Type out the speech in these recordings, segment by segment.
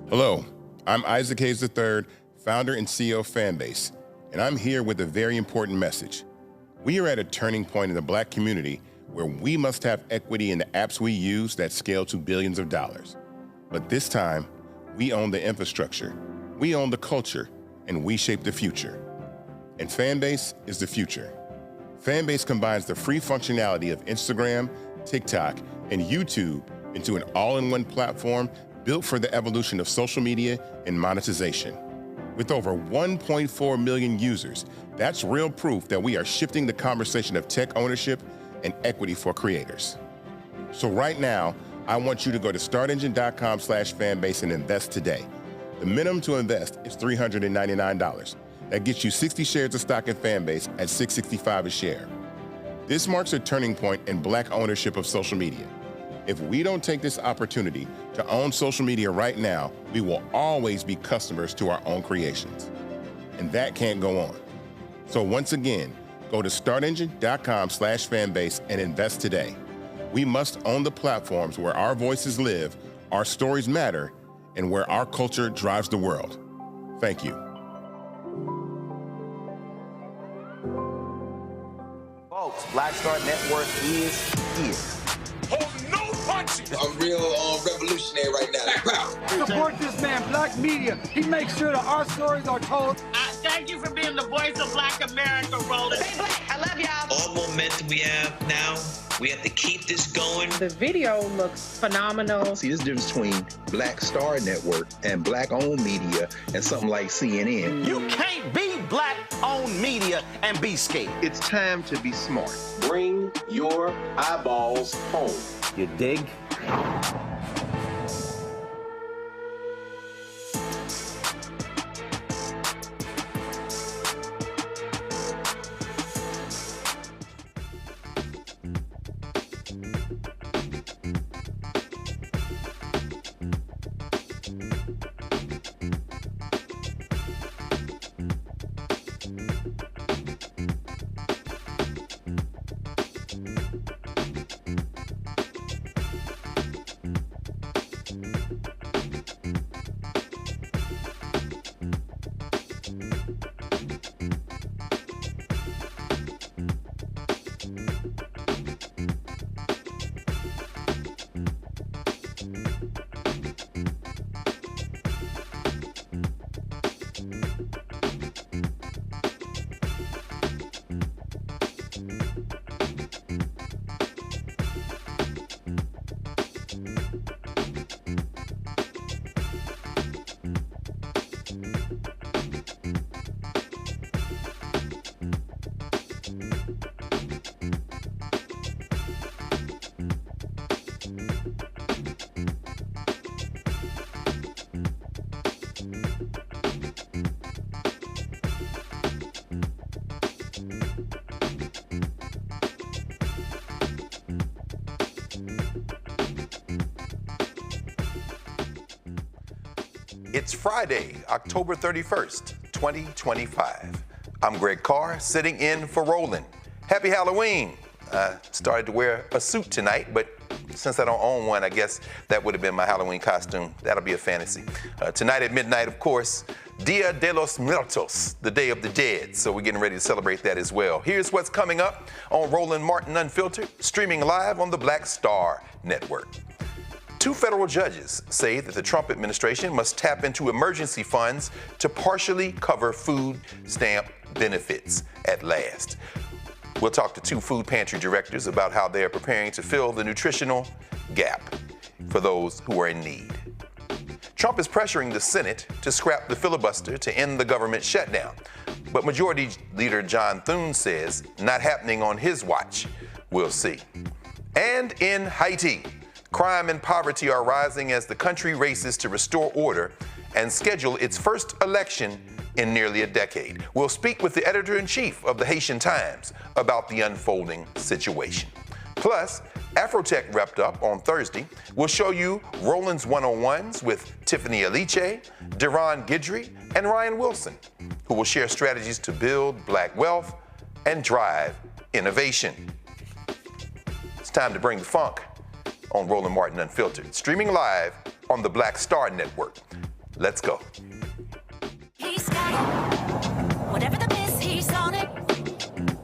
Hello, I'm Isaac Hayes III, founder and CEO of Fanbase, and I'm here with a very important message. We are at a turning point in the Black community where we must have equity in the apps we use that scale to billions of dollars. But this time, we own the infrastructure, we own the culture, and we shape the future. And Fanbase is the future. Fanbase combines the free functionality of Instagram, TikTok, and YouTube into an all-in-one platform built for the evolution of social media and monetization. With over 1.4 million users, that's real proof that we are shifting the conversation of tech ownership and equity for creators. So right now, I want you to go to startengine.com/fanbase and invest today. The minimum to invest is $399. That gets you 60 shares of stock in Fanbase at $665 a share. This marks a turning point in Black ownership of social media. If we don't take this opportunity to own social media right now, we will always be customers to our own creations. And that can't go on. So once again, go to startengine.com/fanbase and invest today. We must own the platforms where our voices live, our stories matter, and where our culture drives the world. Thank you. Folks, Black Star Network is here. Hold no punches! I'm real revolutionary right now. Black power. Support this man, Black media. He makes sure that our stories are told. Thank you for being the voice of Black America, Roland. Stay black. I love y'all. All momentum we have now, we have to keep this going. The video looks phenomenal. See, this difference between Black Star Network and Black-owned media and something like CNN. You can't be Black-owned media and be scared. It's time to be smart. Bring your eyeballs home. You dig? It's Friday, October 31st, 2025. I'm Greg Carr, sitting in for Roland. Happy Halloween. I started to wear a suit tonight, but since I don't own one, I guess that would have been my Halloween costume. That'll be a fantasy. Tonight at midnight, of course, Dia de los Muertos, the Day of the Dead. So we're getting ready to celebrate that as well. Here's what's coming up on Roland Martin Unfiltered, streaming live on the Black Star Network. 2 federal judges say that the Trump administration must tap into emergency funds to partially cover food stamp benefits at last. We'll talk to 2 food pantry directors about how they are preparing to fill the nutritional gap for those who are in need. Trump is pressuring the Senate to scrap the filibuster to end the government shutdown. But Majority Leader John Thune says not happening on his watch. We'll see. And in Haiti, crime and poverty are rising as the country races to restore order and schedule its first election in nearly a decade. We'll speak with the editor-in-chief of the Haitian Times about the unfolding situation. Plus, AfroTech wrapped up on Thursday. We'll show you Roland's 101s with Tiffany Aliche, Deron Guidrey, and Ryan Wilson, who will share strategies to build Black wealth and drive innovation. It's time to bring the funk on Roland Martin Unfiltered, streaming live on the Black Star Network. Let's go. He's got it. Whatever the miss, he's on it.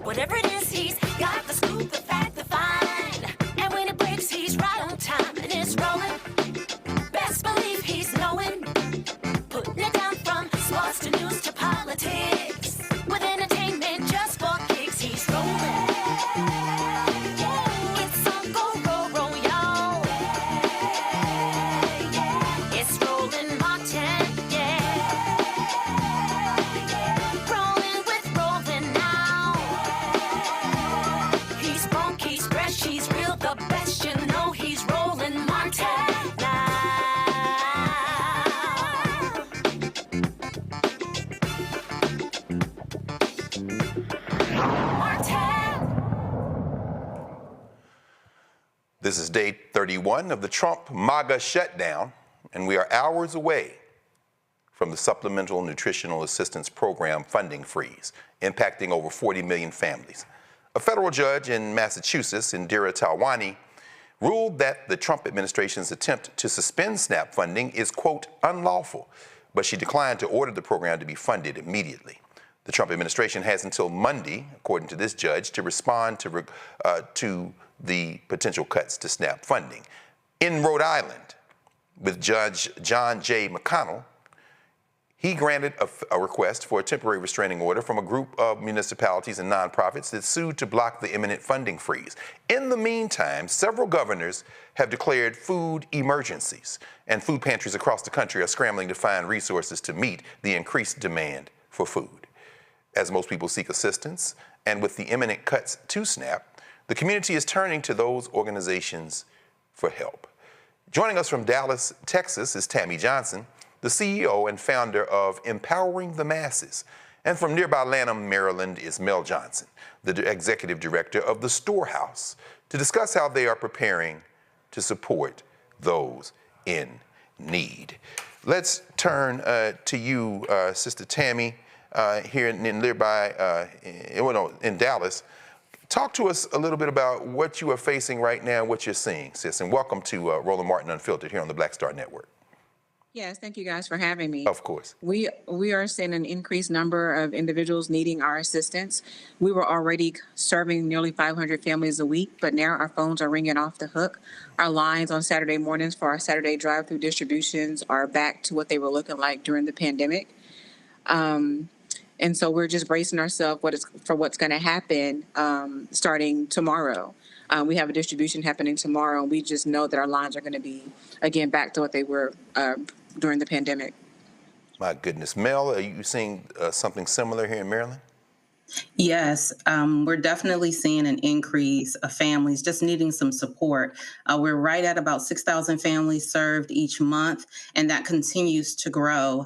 Whatever it is, he's got the scoop, the fact, the find. And when it breaks, he's right on time and it's rolling. Best believe he's knowing. Putting it down from sports to news to politics. With entertainment just for kicks, he's rolling. It's on go, roll, y'all. It's Roland Martin, rolling with Roland now. He's funky, he's fresh, he's real, the best, you know he's Roland Martin now. This is day 31 of the Trump MAGA shutdown, and we are hours away from the Supplemental Nutritional Assistance Program funding freeze, impacting over 40 million families. A federal judge in Massachusetts, Indira Talwani, ruled that the Trump administration's attempt to suspend SNAP funding is, quote, unlawful, but she declined to order the program to be funded immediately. The Trump administration has until Monday, according to this judge, to respond to the potential cuts to SNAP funding. In Rhode Island, with Judge John J. McConnell, he granted a request for a temporary restraining order from a group of municipalities and nonprofits that sued to block the imminent funding freeze. In the meantime, several governors have declared food emergencies, and food pantries across the country are scrambling to find resources to meet the increased demand for food. As most people seek assistance, and with the imminent cuts to SNAP, the community is turning to those organizations for help. Joining us from Dallas, Texas is Tammy Johnson, the CEO and founder of Empowering the Masses. And from nearby Lanham, Maryland is Mel Johnson, the executive director of The Storehouse, to discuss how they are preparing to support those in need. Let's turn to you, Sister Tammy, here in nearby, in Dallas. Talk to us a little bit about what you are facing right now, what you're seeing, sis, and welcome to Roland Martin Unfiltered here on the Black Star Network. Yes, thank you guys for having me. Of course. We are seeing an increased number of individuals needing our assistance. We were already serving nearly 500 families a week, but now our phones are ringing off the hook. Our lines on Saturday mornings for our Saturday drive-through distributions are back to what they were looking like during the pandemic. And so we're just bracing ourselves for what's going to happen starting tomorrow. We have a distribution happening tomorrow, and we just know that our lines are going to be, again, back to what they were during the pandemic. My goodness. Mel, are you seeing something similar here in Maryland? Yes, we're definitely seeing an increase of families just needing some support. We're right at about 6,000 families served each month, and that continues to grow.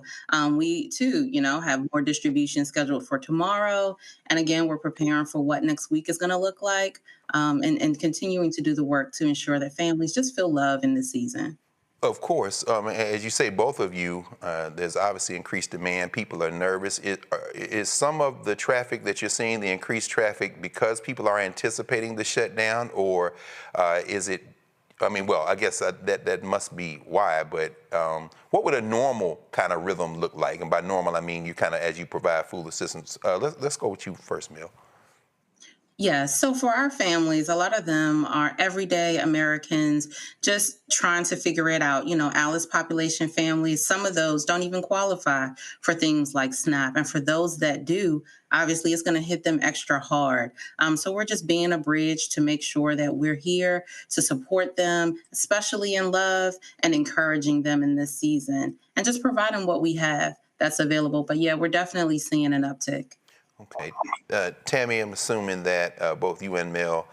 We, too, have more distribution scheduled for tomorrow. And again, we're preparing for what next week is going to look like and continuing to do the work to ensure that families just feel love in this season. Of course. As you say, both of you, there's obviously increased demand. People are nervous. Is some of the traffic that you're seeing, the increased traffic, because people are anticipating the shutdown, or is it, I guess that must be why, but what would a normal kind of rhythm look like? And by normal, I mean you kind of, as you provide food assistance. Let's go with you first, Mel. Yeah, so for our families, a lot of them are everyday Americans just trying to figure it out. Alice population families, some of those don't even qualify for things like SNAP. And for those that do, obviously it's going to hit them extra hard. So we're just being a bridge to make sure that we're here to support them, especially in love, and encouraging them in this season and just providing what we have that's available. But yeah, we're definitely seeing an uptick. Okay. Tammy, I'm assuming that both you and Mel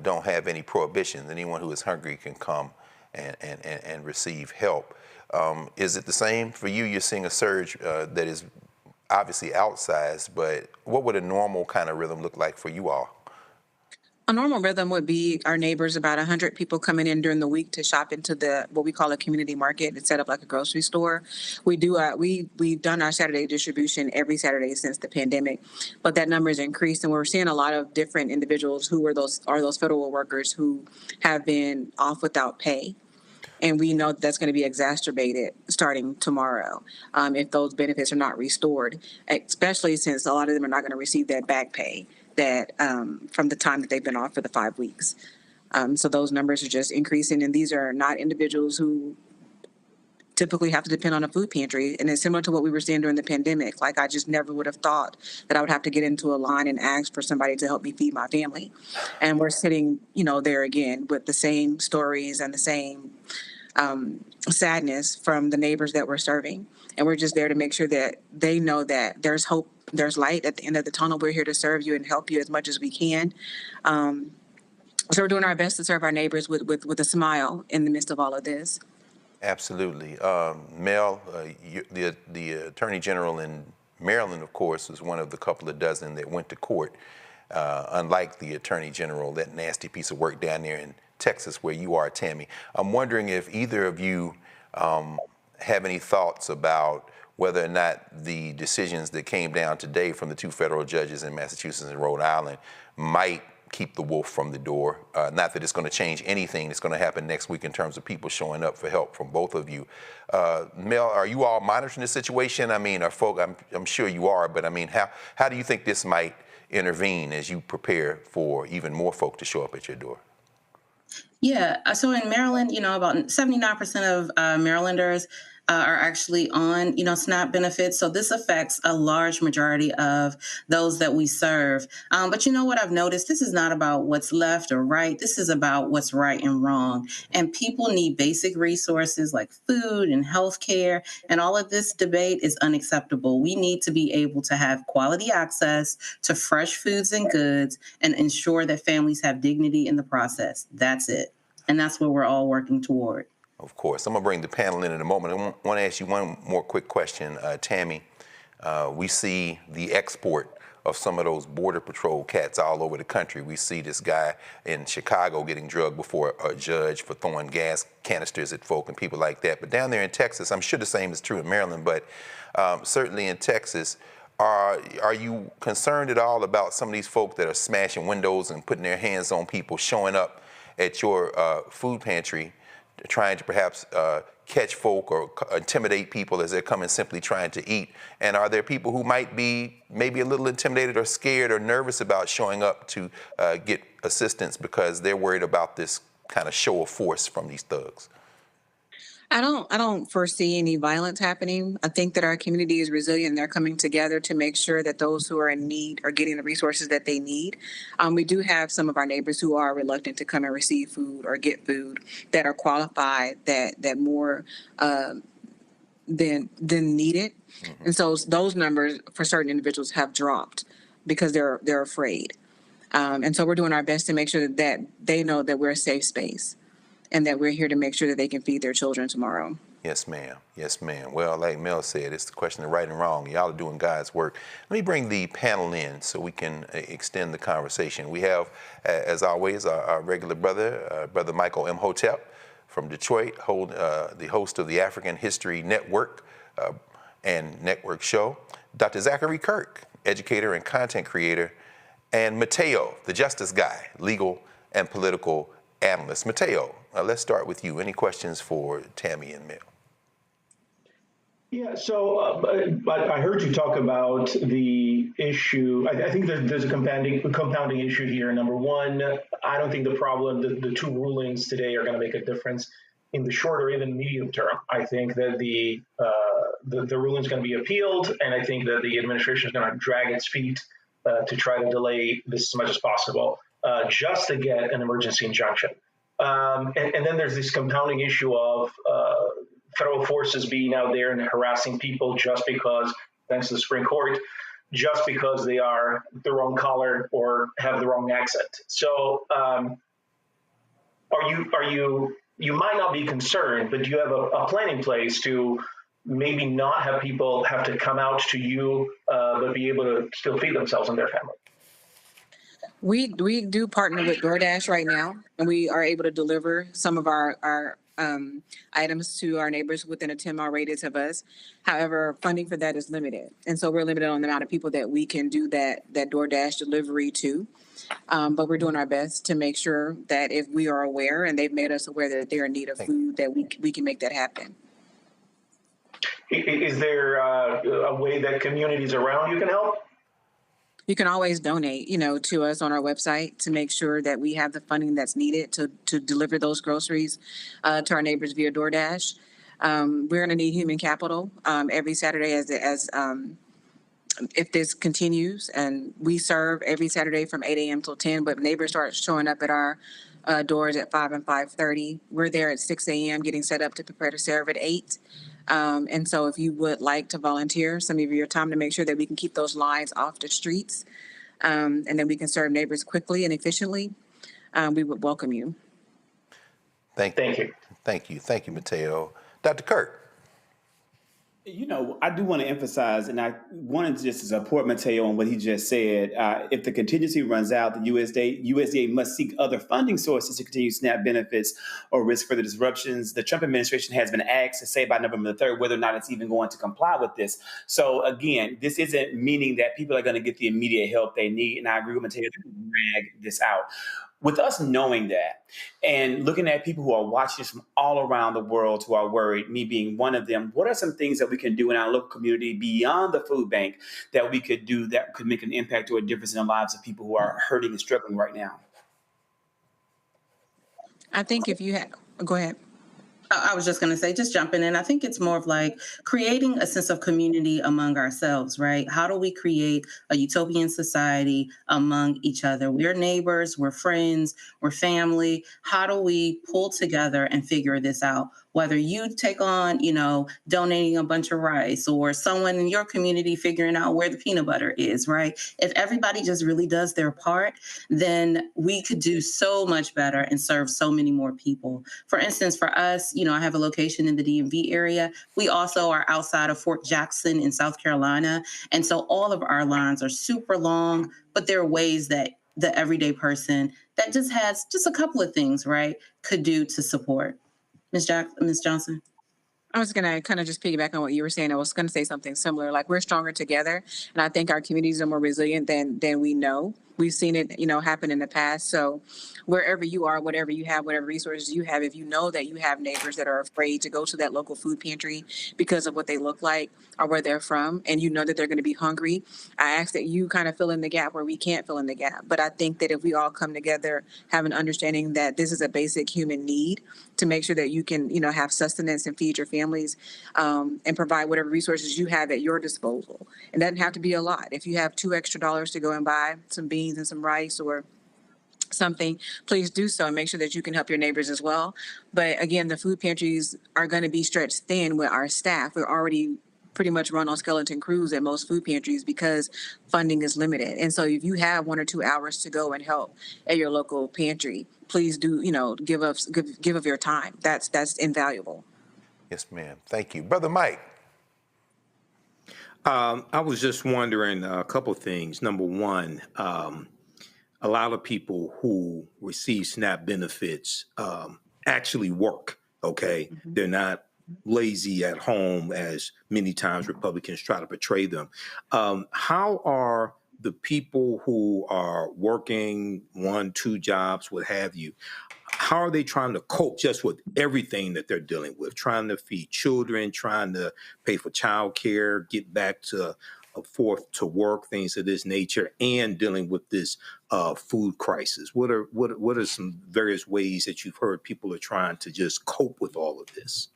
don't have any prohibitions. Anyone who is hungry can come and receive help. Is it the same for you? You're seeing a surge that is obviously outsized, but what would a normal kind of rhythm look like for you all? A normal rhythm would be our neighbors, about 100 people coming in during the week to shop into what we call a community market. It's set up like a grocery store. We've done our Saturday distribution every Saturday since the pandemic, but that number has increased, and we're seeing a lot of different individuals who are those federal workers who have been off without pay. And we know that's going to be exacerbated starting tomorrow if those benefits are not restored, especially since a lot of them are not going to receive that back pay that from the time that they've been off for the 5 weeks. So those numbers are just increasing, and these are not individuals who typically have to depend on a food pantry. And it's similar to what we were seeing during the pandemic. Like, I just never would have thought that I would have to get into a line and ask for somebody to help me feed my family. And we're sitting, there again with the same stories and the same sadness from the neighbors that we're serving. And we're just there to make sure that they know that there's hope, there's light at the end of the tunnel. We're here to serve you and help you as much as we can. So we're doing our best to serve our neighbors with a smile in the midst of all of this. Absolutely. Mel, the Attorney General in Maryland, of course, was one of the couple of dozen that went to court. Unlike the Attorney General, that nasty piece of work down there in Texas where you are, Tammy. I'm wondering if either of you have any thoughts about whether or not the decisions that came down today from the 2 federal judges in Massachusetts and Rhode Island might keep the wolf from the door. Not that it's going to change anything that's going to happen next week in terms of people showing up for help from both of you. Mel, are you all monitoring the situation? I mean, I'm sure you are, but I mean, how do you think this might intervene as you prepare for even more folk to show up at your door? Yeah, so in Maryland, about 79% of Marylanders are actually on, SNAP benefits. So this affects a large majority of those that we serve. But you know what I've noticed? This is not about what's left or right. This is about what's right and wrong. And people need basic resources like food and healthcare. And all of this debate is unacceptable. We need to be able to have quality access to fresh foods and goods and ensure that families have dignity in the process. That's it. And that's what we're all working toward. Of course. I'm going to bring the panel in a moment. I want to ask you one more quick question. Tammy, we see the export of some of those Border Patrol cats all over the country. We see this guy in Chicago getting drugged before a judge for throwing gas canisters at folk and people like that. But down there in Texas, I'm sure the same is true in Maryland, but certainly in Texas, are you concerned at all about some of these folk that are smashing windows and putting their hands on people, showing up at your food pantry, trying to perhaps catch folk or intimidate people as they're coming simply trying to eat? And are there people who might be maybe a little intimidated or scared or nervous about showing up to get assistance because they're worried about this kind of show of force from these thugs? I don't foresee any violence happening. I think that our community is resilient and they're coming together to make sure that those who are in need are getting the resources that they need. We do have some of our neighbors who are reluctant to come and receive food or get food that are qualified, that more than need it. Mm-hmm. And so those numbers for certain individuals have dropped because they're afraid. And so we're doing our best to make sure that they know that we're a safe space and that we're here to make sure that they can feed their children tomorrow. Yes, ma'am. Yes, ma'am. Well, like Mel said, it's the question of right and wrong. Y'all are doing God's work. Let me bring the panel in so we can extend the conversation. We have, as always, our regular brother, Brother Michael M. Hotep from Detroit, the host of the African History Network and Network Show. Dr. Zachary Kirk, educator and content creator, and Mateo, the justice guy, legal and political analyst. Mateo, let's start with you. Any questions for Tammy and Mel? Yeah, so I heard you talk about the issue. I think there's a compounding issue here. Number one, I don't think the 2 rulings today are going to make a difference in the short or even medium term. I think that the ruling is going to be appealed, and I think that the administration is going to drag its feet to try to delay this as much as possible, just to get an emergency injunction. And then there's this compounding issue of federal forces being out there and harassing people just because, thanks to the Supreme Court, just because they are the wrong color or have the wrong accent. So you might not be concerned, but do you have a plan in place to maybe not have people have to come out to you, but be able to still feed themselves and their family? We do partner with DoorDash right now, and we are able to deliver some of our items to our neighbors within a 10-mile radius of us. However, funding for that is limited. And so we're limited on the amount of people that we can do that DoorDash delivery to. But we're doing our best to make sure that if we are aware and they've made us aware that they're in need of food, that we can make that happen. Is there a way that communities around you can help? You can always donate, to us on our website to make sure that we have the funding that's needed to deliver those groceries to our neighbors via DoorDash. We're going to need human capital every Saturday as if this continues, and we serve every Saturday from 8 a.m. till 10, but neighbors start showing up at our doors at 5 and 5:30. We're there at 6 a.m. getting set up to prepare to serve at 8. And so if you would like to volunteer some of your time to make sure that we can keep those lines off the streets, and then we can serve neighbors quickly and efficiently, we would welcome you. Thank you. Thank you, Mateo. Dr. Kirk. I do want to emphasize, and I wanted to just support Mateo on what he just said. If the contingency runs out, the USDA must seek other funding sources to continue SNAP benefits or risk further disruptions. The Trump administration has been asked to say by November the 3rd whether or not it's even going to comply with this. So again, this isn't meaning that people are going to get the immediate help they need. And I agree with Mateo to drag this out. With us knowing that and looking at people who are watching this from all around the world who are worried, me being one of them, what are some things that we can do in our local community beyond the food bank that we could do that could make an impact or a difference in the lives of people who are hurting and struggling right now? I think if you had, go ahead. I was just going to say, just jumping in, I think it's more of like creating a sense of community among ourselves, right? How do we create a utopian society among each other? We're neighbors, we're friends, we're family. How do we pull together and figure this out? Whether you take on, donating a bunch of rice or someone in your community figuring out where the peanut butter is, right? If everybody just really does their part, then we could do so much better and serve so many more people. For instance, for us, I have a location in the DMV area. We also are outside of Fort Jackson in South Carolina. And so all of our lines are super long, but there are ways that the everyday person that just has just a couple of things, right, could do to support. Ms. Johnson? I was going to kind of just piggyback on what you were saying. I was going to say something similar. Like, we're stronger together, and I think our communities are more resilient than we know. We've seen it, happen in the past. So wherever you are, whatever you have, whatever resources you have, if you know that you have neighbors that are afraid to go to that local food pantry because of what they look like or where they're from, and you know that they're going to be hungry, I ask that you kind of fill in the gap where we can't fill in the gap. But I think that if we all come together, have an understanding that this is a basic human need to make sure that you can, have sustenance and feed your families, and provide whatever resources you have at your disposal. It doesn't have to be a lot. If you have $2 extra to go and buy some beans and some rice or something, please do so and make sure that you can help your neighbors as well. But again, the food pantries are going to be stretched thin with our staff. We're already pretty much run on skeleton crews at most food pantries because funding is limited. And so if you have 1 or 2 hours to go and help at your local pantry, please do, give of your time. That's invaluable. Yes, ma'am. Thank you. Brother Mike. I was just wondering a couple of things. Number one, a lot of people who receive SNAP benefits actually work, okay? Mm-hmm. They're not lazy at home, as many times Republicans try to portray them. How are the people who are working 1, 2 jobs, what have you, how are they trying to cope just with everything that they're dealing with, trying to feed children, trying to pay for childcare, get back to forth to work, things of this nature, and dealing with this food crisis? What are some various ways that you've heard people are trying to just cope with all of this?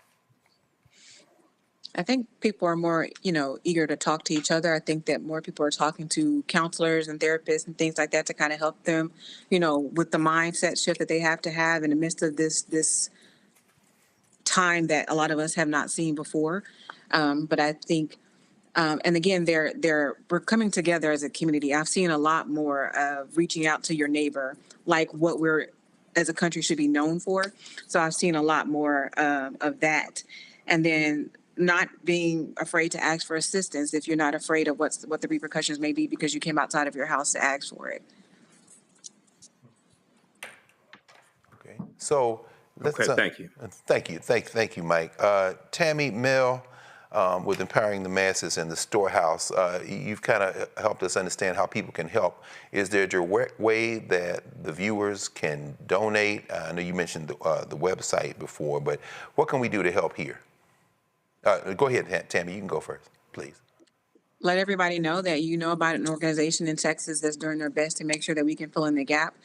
I think people are more, eager to talk to each other. I think that more people are talking to counselors and therapists and things like that to kind of help them, with the mindset shift that they have to have in the midst of this time that a lot of us have not seen before. But I think, and again, we're coming together as a community. I've seen a lot more of reaching out to your neighbor, like what we're as a country should be known for. So I've seen a lot more of that. And then not being afraid to ask for assistance if you're not afraid of what the repercussions may be because you came outside of your house to ask for it. Okay. So Thank you. Thank you, Mike. Tammy, Mel, with Empowering the Masses and the Storehouse, you've kind of helped us understand how people can help. Is there a direct way that the viewers can donate? I know you mentioned the website before, but what can we do to help here? Go ahead, Tammy, you can go first, please. Let everybody know that you know about an organization in Texas that's doing their best to make sure that we can fill in the gap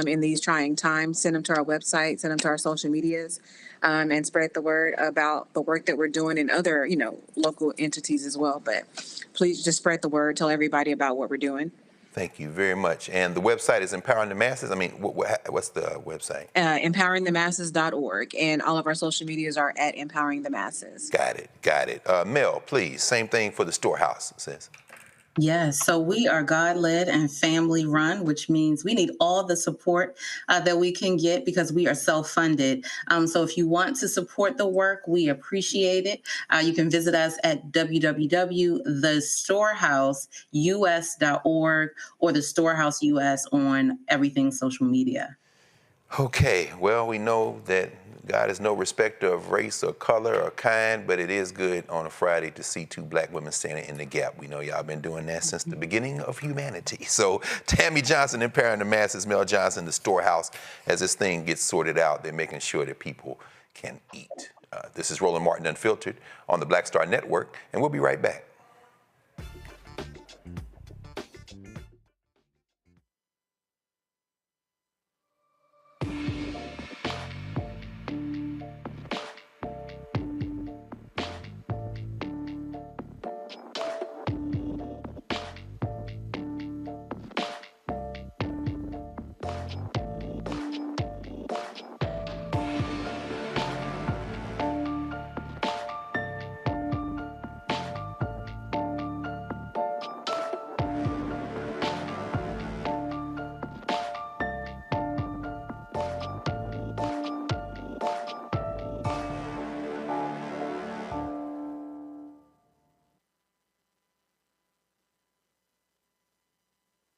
in these trying times. Send them to our website, send them to our social medias, and spread the word about the work that we're doing in other, local entities as well. But please just spread the word, tell everybody about what we're doing. Thank you very much. And the website is Empowering the Masses. I mean, what's the website? Empoweringthemasses.org. And all of our social medias are at Empowering the Masses. Got it. Mel, please, same thing for the Storehouse, sis. Yes, so we are God-led and family-run, which means we need all the support that we can get because we are self-funded. So if you want to support the work, we appreciate it. You can visit us at www.thestorehouseus.org or the Storehouse US on everything social media. Okay, well, we know that God is no respecter of race or color or kind, but it is good on a Friday to see two black women standing in the gap. We know y'all been doing that since the beginning of humanity. So Tammy Johnson, Empowering the Masses, Mel Johnson, the Storehouse, as this thing gets sorted out, they're making sure that people can eat. This is Roland Martin Unfiltered on the Black Star Network, and we'll be right back.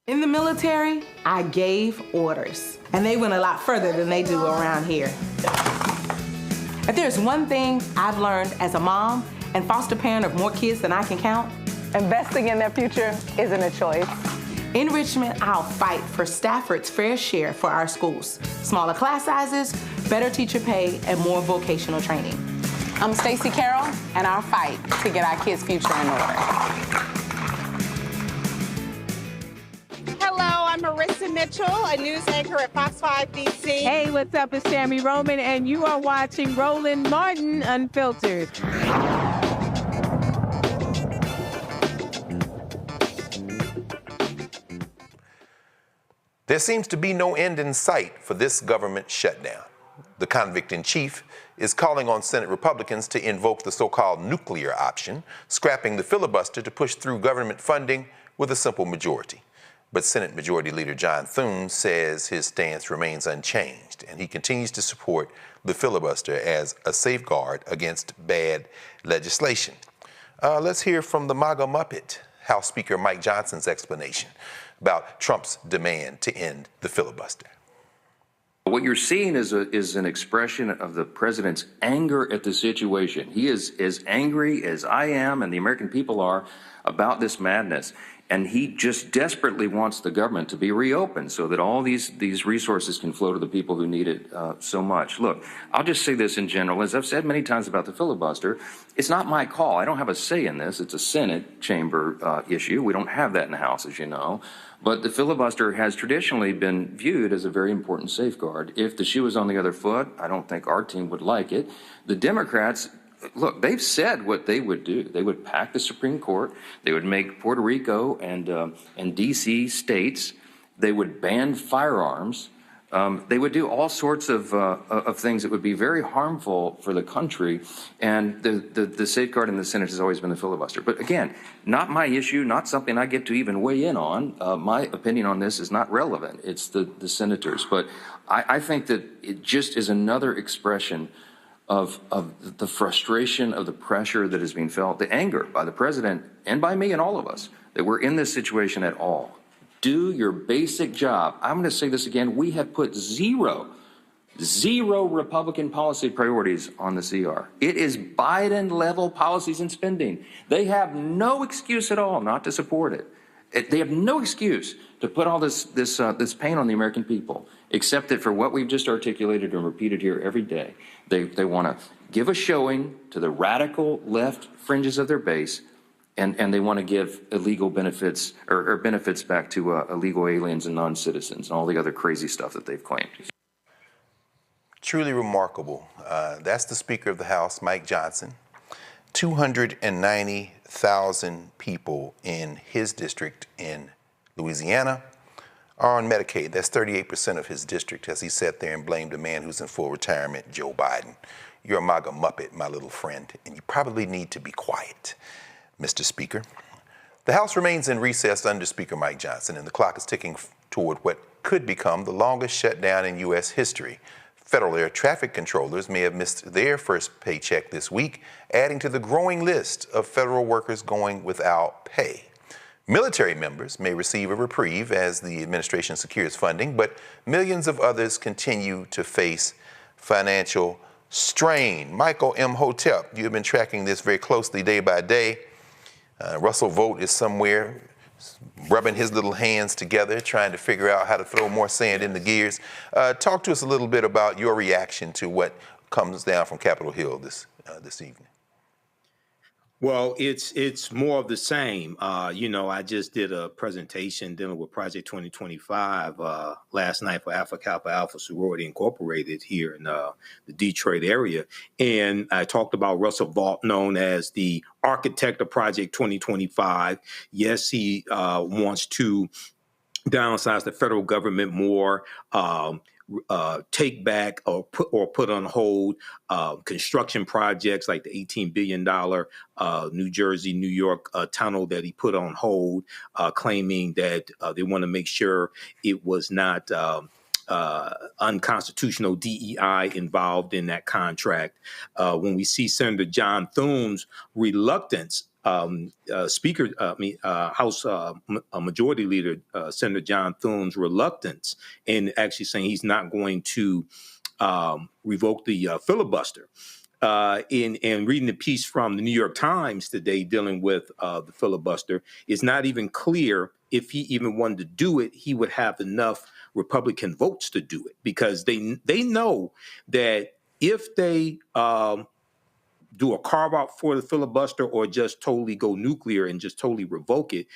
In the military, I gave orders, and they went a lot further than they do around here. If there's one thing I've learned as a mom and foster parent of more kids than I can count, investing in their future isn't a choice. In Richmond, I'll fight for Stafford's fair share for our schools. Smaller class sizes, better teacher pay, and more vocational training. I'm Stacey Carroll, and I'll fight to get our kids' future in order. I'm Marissa Mitchell, a news anchor at Fox 5 DC. Hey, what's up? It's Tammy Roman, and you are watching Roland Martin Unfiltered. There seems to be no end in sight for this government shutdown. The convict in chief is calling on Senate Republicans to invoke the so-called nuclear option, scrapping the filibuster to push through government funding with a simple majority. But Senate Majority Leader John Thune says his stance remains unchanged, and he continues to support the filibuster as a safeguard against bad legislation. Let's hear from the MAGA Muppet, House Speaker Mike Johnson's explanation about Trump's demand to end the filibuster. What you're seeing is an expression of the president's anger at the situation. He is as angry as I am and the American people are about this madness. And he just desperately wants the government to be reopened so that all these resources can flow to the people who need it so much. Look, I'll just say this in general. As I've said many times about the filibuster, it's not my call. I don't have a say in this. It's a Senate chamber issue. We don't have that in the House, as you know. But the filibuster has traditionally been viewed as a very important safeguard. If the shoe was on the other foot, I don't think our team would like it. The Democrats, look, they've said what they would do. They would pack the Supreme Court. They would make Puerto Rico and D.C. states. They would ban firearms. They would do all sorts of things that would be very harmful for the country. And the safeguard in the Senate has always been the filibuster. But again, not my issue, not something I get to even weigh in on. My opinion on this is not relevant. It's the senators. But I think that it just is another expression of the frustration, of the pressure that is being felt, the anger by the president and by me and all of us that we're in this situation at all. Do your basic job. I'm going to say this again. We have put zero Zero Republican policy priorities on the CR. It is Biden-level policies and spending. They have no excuse at all not to support it. They have no excuse to put all this pain on the American people, except that for what we've just articulated and repeated here every day, they want to give a showing to the radical left fringes of their base, and they want to give illegal benefits or benefits back to illegal aliens and non-citizens and all the other crazy stuff that they've claimed. Truly remarkable. That's the Speaker of the House, Mike Johnson. 290,000 people in his district in Louisiana are on Medicaid. That's 38% of his district, as he sat there and blamed a man who's in full retirement, Joe Biden. You're a MAGA Muppet, my little friend, and you probably need to be quiet, Mr. Speaker. The House remains in recess under Speaker Mike Johnson, and the clock is ticking toward what could become the longest shutdown in U.S. history. Federal air traffic controllers may have missed their first paycheck this week, adding to the growing list of federal workers going without pay. Military members may receive a reprieve as the administration secures funding, but millions of others continue to face financial strain. Michael M. Hotep, you have been tracking this very closely day by day. Russell Vought is somewhere rubbing his little hands together, trying to figure out how to throw more sand in the gears. Talk to us a little bit about your reaction to what comes down from Capitol Hill this evening. Well, it's more of the same. I just did a presentation dealing with Project 2025 last night for Alpha Kappa Alpha Sorority Incorporated here in the Detroit area. And I talked about Russell Vought, known as the architect of Project 2025. Yes, he wants to downsize the federal government more, take back or put on hold construction projects like the $18 billion New Jersey, New York tunnel that he put on hold, claiming that they want to make sure it was not unconstitutional DEI involved in that contract. When we see Senator John Thune's reluctance, House Majority Leader Senator John Thune's reluctance in actually saying he's not going to revoke the filibuster. In reading the piece from the New York Times today dealing with the filibuster, it's not even clear if he even wanted to do it, he would have enough Republican votes to do it, because they know that if they do a carve out for the filibuster or just totally go nuclear and just totally revoke it,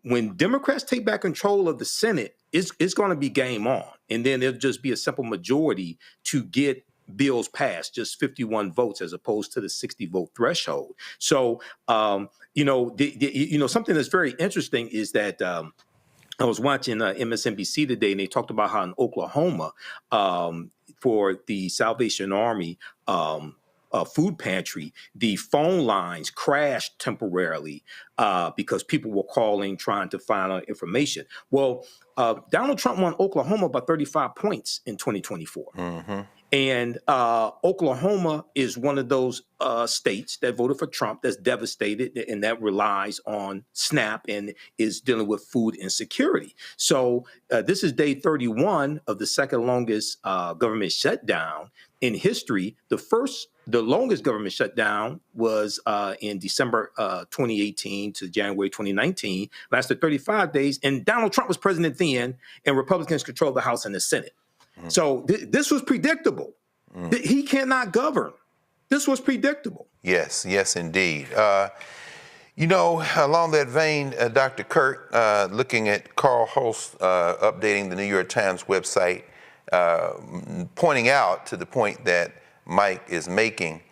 when Democrats take back control of the Senate, it's going to be game on. And then it'll just be a simple majority to get bills passed, just 51 votes as opposed to the 60 vote threshold. So, something that's very interesting is that I was watching MSNBC today, and they talked about how in Oklahoma, for the Salvation Army food pantry, the phone lines crashed temporarily because people were calling, trying to find out information. Well, Donald Trump won Oklahoma by 35 points in 2024. Mm-hmm. And Oklahoma is one of those states that voted for Trump that's devastated and that relies on SNAP and is dealing with food insecurity. So this is day 31 of the second longest government shutdown in history. The longest government shutdown was in December 2018 to January 2019, lasted 35 days. And Donald Trump was president then, and Republicans controlled the House and the Senate. Mm-hmm. So this was predictable. Mm. He cannot govern. This was predictable. Yes, indeed. Along that vein, Dr. Kirk, looking at Carl Hulse updating the New York Times website, pointing out to the point that Mike is making,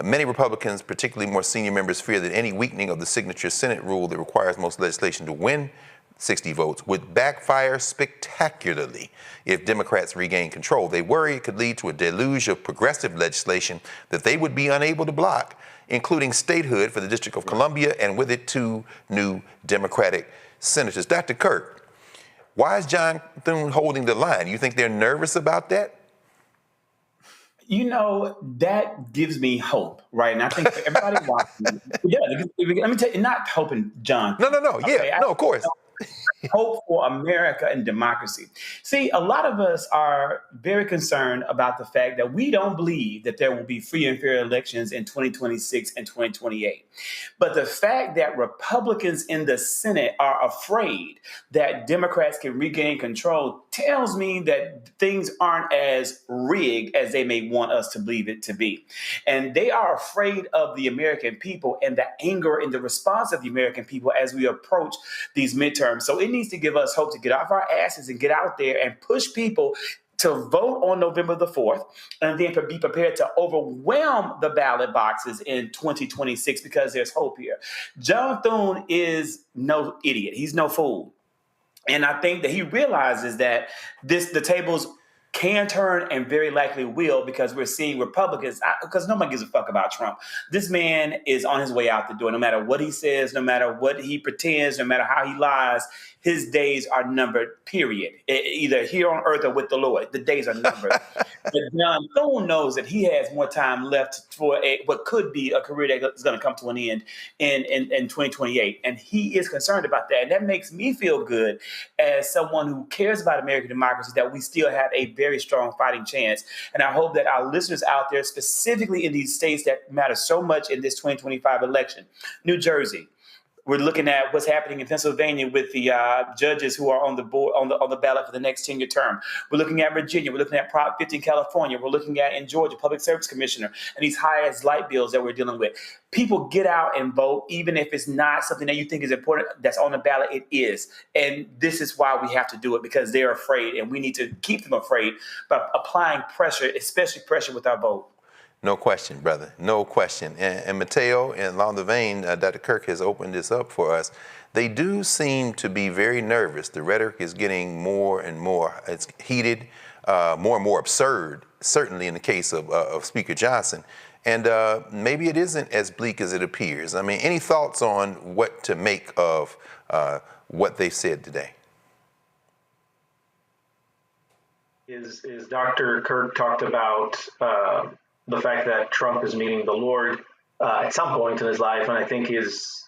many Republicans, particularly more senior members, fear that any weakening of the signature Senate rule that requires most legislation to win 60 votes would backfire spectacularly if Democrats regain control. They worry it could lead to a deluge of progressive legislation that they would be unable to block, including statehood for the District of Columbia, and with it 2 new Democratic senators. Dr. Kirk, why is John Thune holding the line? You think they're nervous about that? That gives me hope, right? And I think for everybody watching, let me tell you, not hoping John. No. Okay, yeah, no, of course. hope for America and democracy. See, a lot of us are very concerned about the fact that we don't believe that there will be free and fair elections in 2026 and 2028. But the fact that Republicans in the Senate are afraid that Democrats can regain control tells me that things aren't as rigged as they may want us to believe it to be. And they are afraid of the American people and the anger and the response of the American people as we approach these midterms. So it needs to give us hope to get off our asses and get out there and push people to vote on November the 4th, and then be prepared to overwhelm the ballot boxes in 2026 because there's hope here. John Thune is no idiot. He's no fool. And I think that he realizes that the tables can turn and very likely will, because we're seeing Republicans, because nobody gives a fuck about Trump. This man is on his way out the door. No matter what he says, no matter what he pretends, no matter how he lies, his days are numbered, period. Either here on earth or with the Lord. The days are numbered. But John Thune knows that he has more time left for what could be a career that is going to come to an end in 2028. And he is concerned about that. And that makes me feel good as someone who cares about American democracy, that we still have a very strong fighting chance. And I hope that our listeners out there, specifically in these states that matter so much in this 2025 election, New Jersey, we're looking at what's happening in Pennsylvania with the judges who are on the board on the ballot for the next 10-year term. We're looking at Virginia. We're looking at Prop 50 in California. We're looking at in Georgia, Public Service Commissioner, and these high-as light bills that we're dealing with. People get out and vote, even if it's not something that you think is important that's on the ballot. It is. And this is why we have to do it, because they're afraid, and we need to keep them afraid by applying pressure, especially pressure with our vote. No question, brother. No question. And Mateo, and along the vein, Dr. Kirk has opened this up for us. They do seem to be very nervous. The rhetoric is getting more and more, it's heated, more and more absurd, certainly in the case of Speaker Johnson. And maybe it isn't as bleak as it appears. I mean, any thoughts on what to make of what they said today? Is Dr. Kirk talked about the fact that Trump is meeting the Lord at some point in his life, and I think is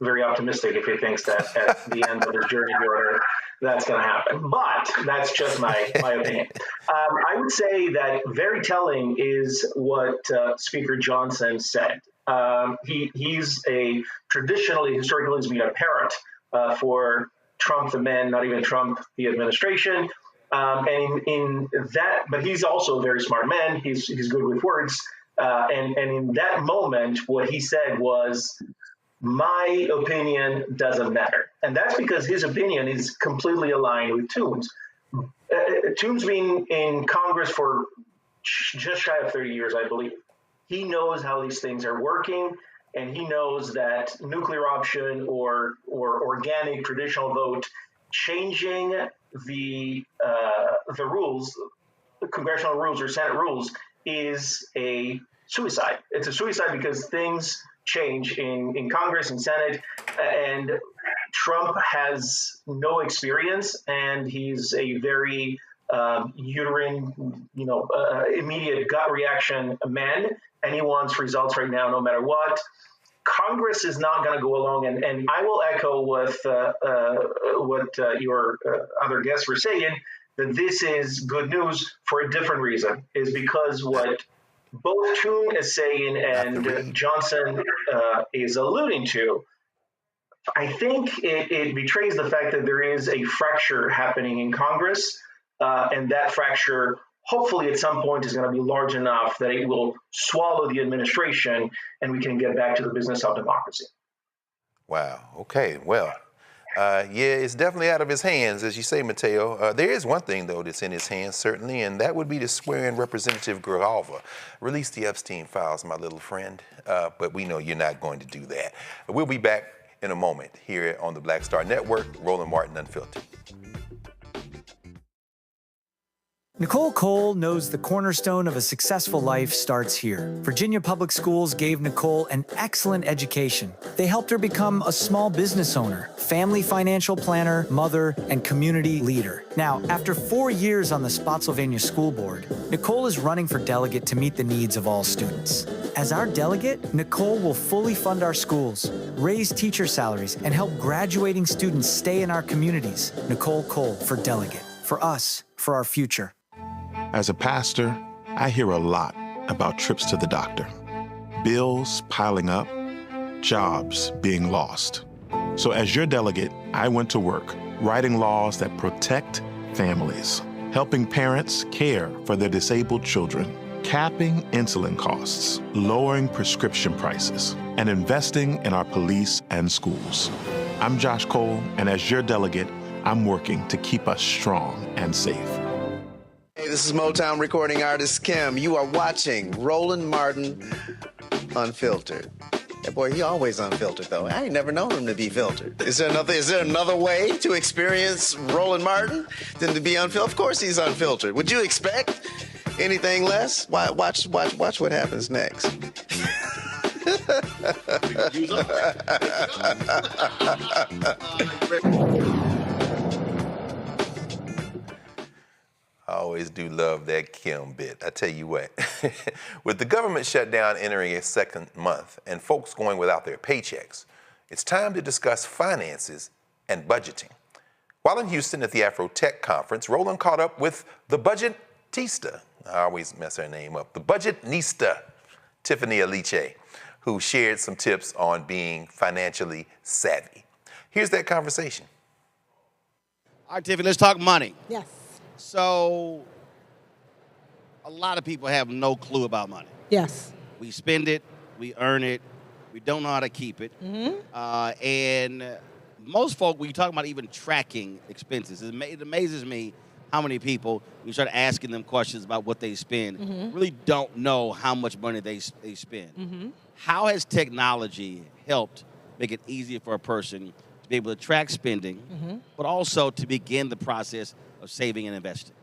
very optimistic if he thinks that at the end of his journey here, that's going to happen. But that's just my opinion. I would say that very telling is what Speaker Johnson said. He's a historically has been a parrot for Trump the man, not even Trump the administration. And in that, but he's also a very smart man. He's good with words. And in that moment, what he said was, my opinion doesn't matter. And that's because his opinion is completely aligned with Thune's. Thune's been in Congress for just shy of 30 years, I believe. He knows how these things are working, and he knows that nuclear option or organic traditional vote, changing the rules, the congressional rules or Senate rules, is a suicide. It's a suicide because things change in Congress and Senate, and Trump has no experience, and he's a very uterine, immediate gut reaction man, and he wants results right now, no matter what. Congress is not going to go along, and I will echo what your other guests were saying, that this is good news for a different reason, is because what both Thune is saying and Johnson is alluding to, I think it betrays the fact that there is a fracture happening in Congress, and that fracture hopefully at some point is going to be large enough that it will swallow the administration and we can get back to the business of democracy. Wow. Okay. Well, yeah, it's definitely out of his hands, as you say, Mateo. There is one thing, though, that's in his hands, certainly, and that would be to swear in Representative Grijalva. Release the Epstein files, my little friend, but we know you're not going to do that. We'll be back in a moment here on the Black Star Network, Roland Martin Unfiltered. Nicole Cole knows the cornerstone of a successful life starts here. Virginia Public Schools gave Nicole an excellent education. They helped her become a small business owner, family financial planner, mother, and community leader. Now, after 4 years on the Spotsylvania School Board, Nicole is running for delegate to meet the needs of all students. As our delegate, Nicole will fully fund our schools, raise teacher salaries, and help graduating students stay in our communities. Nicole Cole for delegate. For us, for our future. As a pastor, I hear a lot about trips to the doctor. Bills piling up, jobs being lost. So as your delegate, I went to work writing laws that protect families, helping parents care for their disabled children, capping insulin costs, lowering prescription prices, and investing in our police and schools. I'm Josh Cole, and as your delegate, I'm working to keep us strong and safe. Hey, this is Motown recording artist Kim. You are watching Roland Martin Unfiltered. That boy, he always unfiltered, though. I ain't never known him to be filtered. Is there another way to experience Roland Martin than to be unfiltered? Of course he's unfiltered. Would you expect anything less? Watch what happens next. I always do love that Kim bit. I tell you what, with the government shutdown entering its second month and folks going without their paychecks, it's time to discuss finances and budgeting. While in Houston at the AfroTech conference, Roland caught up with the budgetista. I always mess her name up. The budgetnista, Tiffany Aliche, who shared some tips on being financially savvy. Here's that conversation. All right, Tiffany, let's talk money. Yes. So, a lot of people have no clue about money. Yes. We spend it, we earn it, we don't know how to keep it. And most folk, when you talk about even tracking expenses, it amazes me how many people, when you start asking them questions about what they spend, really don't know how much money they spend. How has technology helped make it easier for a person to be able to track spending, but also to begin the process of saving and investing?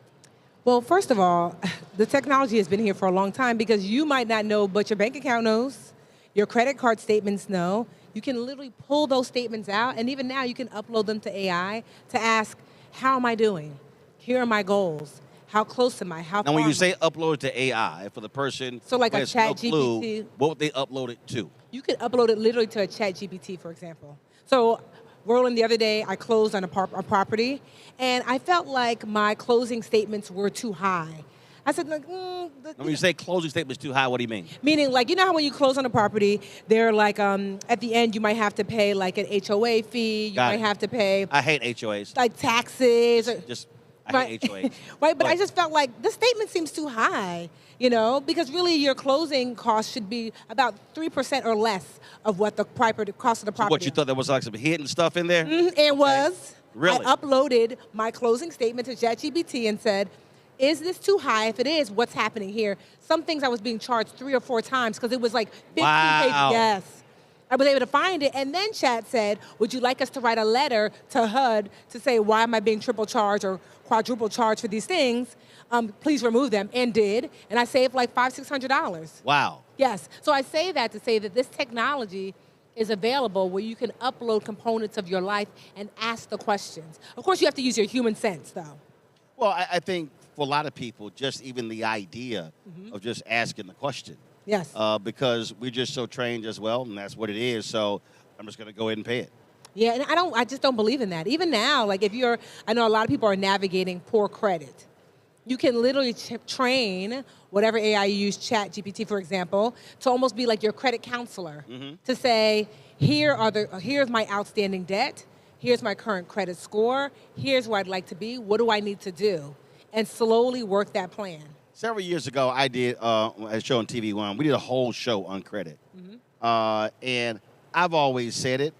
Well, first of all, the technology has been here for a long time because you might not know, but your bank account knows, your credit card statements know. You can literally pull those statements out, and even now you can upload them to AI to ask, how am I doing? Here are my goals. How close am I? How Now, far when you am I? say upload to AI, for the person So like who a has no clue, ChatGPT. what would they upload it to? You could upload it literally to a ChatGPT, for example. So, Roland, the other day, I closed on a property, and I felt like my closing statements were too high. I said, like, When you say closing statements too high, what do you mean? meaning, like, you know how when you close on a property, they're like, at the end, you might have to pay like an HOA fee. You Got might it. have to pay I hate HOAs. like taxes. I hate HOAs. Right, but I just felt like the statement seems too high, you know, because really your closing cost should be about 3% or less of what the cost of the So property. what, you thought there was like some hidden stuff in there? It was. Really? I uploaded my closing statement to ChatGPT and said, is this too high? If it is, what's happening here? Some things I was being charged 3 or 4 times because it was like 15 pages. Wow. Yes. I was able to find it, and then Chat said, would you like us to write a letter to HUD to say, why am I being triple charged or quadruple charged for these things? Please remove them, and did, and I saved like $500-600. Wow. Yes, so I say that to say that this technology is available where you can upload components of your life and ask the questions. Of course, you have to use your human sense, though. Well, I think for a lot of people, just even the idea of just asking the question. Yes. Because we're just so trained as well, and that's what it is. So I'm just going to go ahead and pay it. Yeah, and I just don't believe in that. Even now, like I know a lot of people are navigating poor credit. You can literally train whatever AI you use, ChatGPT, for example, to almost be like your credit counselor. To say, here's my outstanding debt, here's my current credit score, here's where I'd like to be, what do I need to do? And slowly work that plan. Several years ago, I did a show on TV One. We did a whole show on credit. And I've always said it,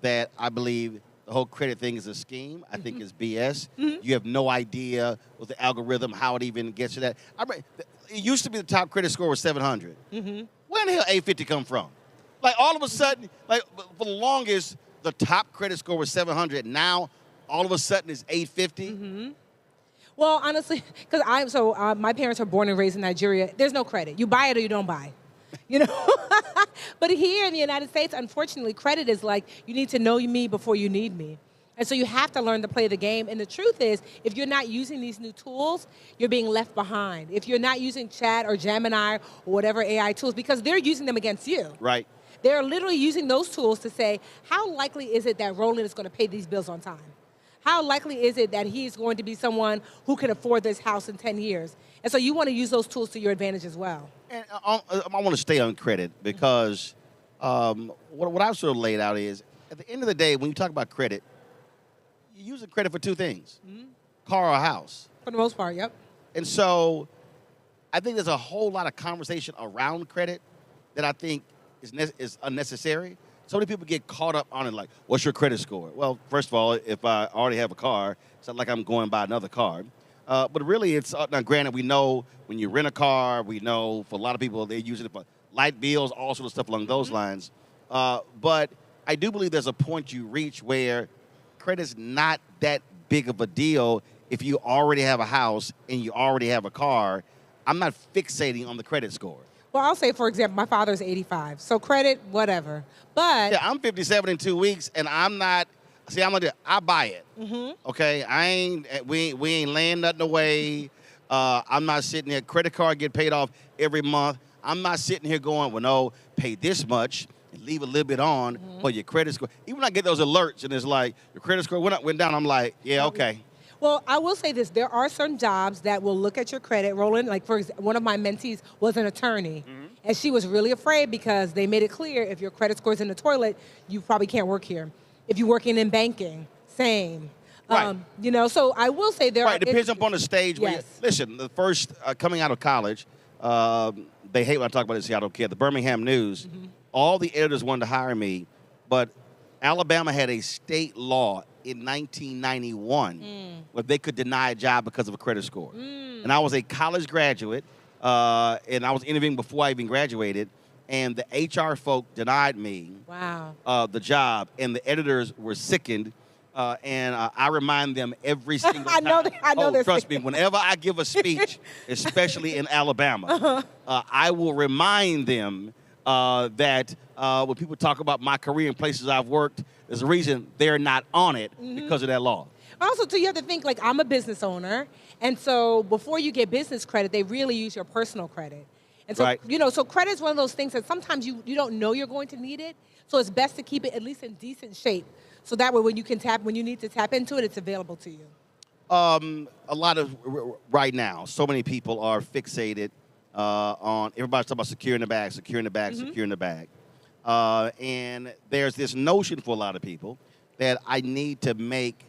that I believe the whole credit thing is a scheme. I think it's BS. You have no idea with the algorithm how it even gets to that. It used to be the top credit score was 700. Where in the hell 850 come from? Like all of a sudden, like for the longest, the top credit score was 700. Now, all of a sudden, it's 850. Well, honestly, because my parents are born and raised in Nigeria. There's no credit. You buy it or you don't buy. You know, but here in the United States, unfortunately, credit is like you need to know me before you need me. And so you have to learn to play the game. And the truth is, if you're not using these new tools, you're being left behind. If you're not using Chat or Gemini or whatever AI tools, because they're using them against you. Right. They're literally using those tools to say, how likely is it that Roland is going to pay these bills on time? How likely is it that he's going to be someone who can afford this house in 10 years? And so you want to use those tools to your advantage as well. And I want to stay on credit because what I've sort of laid out is, at the end of the day, when you talk about credit, you're using credit for two things, car or house. For the most part, yep. And so I think there's a whole lot of conversation around credit that I think is unnecessary. So many people get caught up on it, like, what's your credit score? Well, first of all, if I already have a car, it's not like I'm going to buy another car. But really, it's now granted, we know when you rent a car, we know for a lot of people, they're using it for light bills, all sorts of stuff along those lines. But I do believe there's a point you reach where credit's not that big of a deal if you already have a house and you already have a car. I'm not fixating on the credit score. Well, I'll say, for example, my father's 85, so credit, whatever. But yeah, I'm 57 in 2 weeks, and I'm not. See, I'm gonna do. I buy it. Okay, we ain't laying nothing away. I'm not sitting here. Credit card get paid off every month. I'm not sitting here going, well, no, pay this much and leave a little bit on for your credit score. Even when I get those alerts and it's like your credit score went up, went down, I'm like, yeah, okay. Well, I will say this. There are certain jobs that will look at your credit, Roland. Like, for example, one of my mentees was an attorney. And she was really afraid because they made it clear if your credit score is in the toilet, you probably can't work here. If you're working in banking, same. Right. You know, so I will say there Right, it depends upon the stage. Where Yes. listen, the first coming out of college, they hate when I talk about this, I don't care. The Birmingham News, all the editors wanted to hire me, but Alabama had a state law in 1991 where they could deny a job because of a credit score. And I was a college graduate, and I was interviewing before I even graduated, and the HR folk denied me the job, and the editors were sickened. And I remind them every single time. I know trust me, whenever I give a speech, especially in Alabama, I will remind them that when people talk about my career and places I've worked, there's a reason they're not on it because of that law. Also, too, you have to think, like, I'm a business owner, and so before you get business credit, they really use your personal credit. And so, you know, so credit is one of those things that sometimes you don't know you're going to need it, so it's best to keep it at least in decent shape. So that way, when you need to tap into it, it's available to you. A lot of, right now, so many people are fixated on, everybody's talking about securing the bag, securing the bag, securing the bag. And there's this notion for a lot of people that I need to make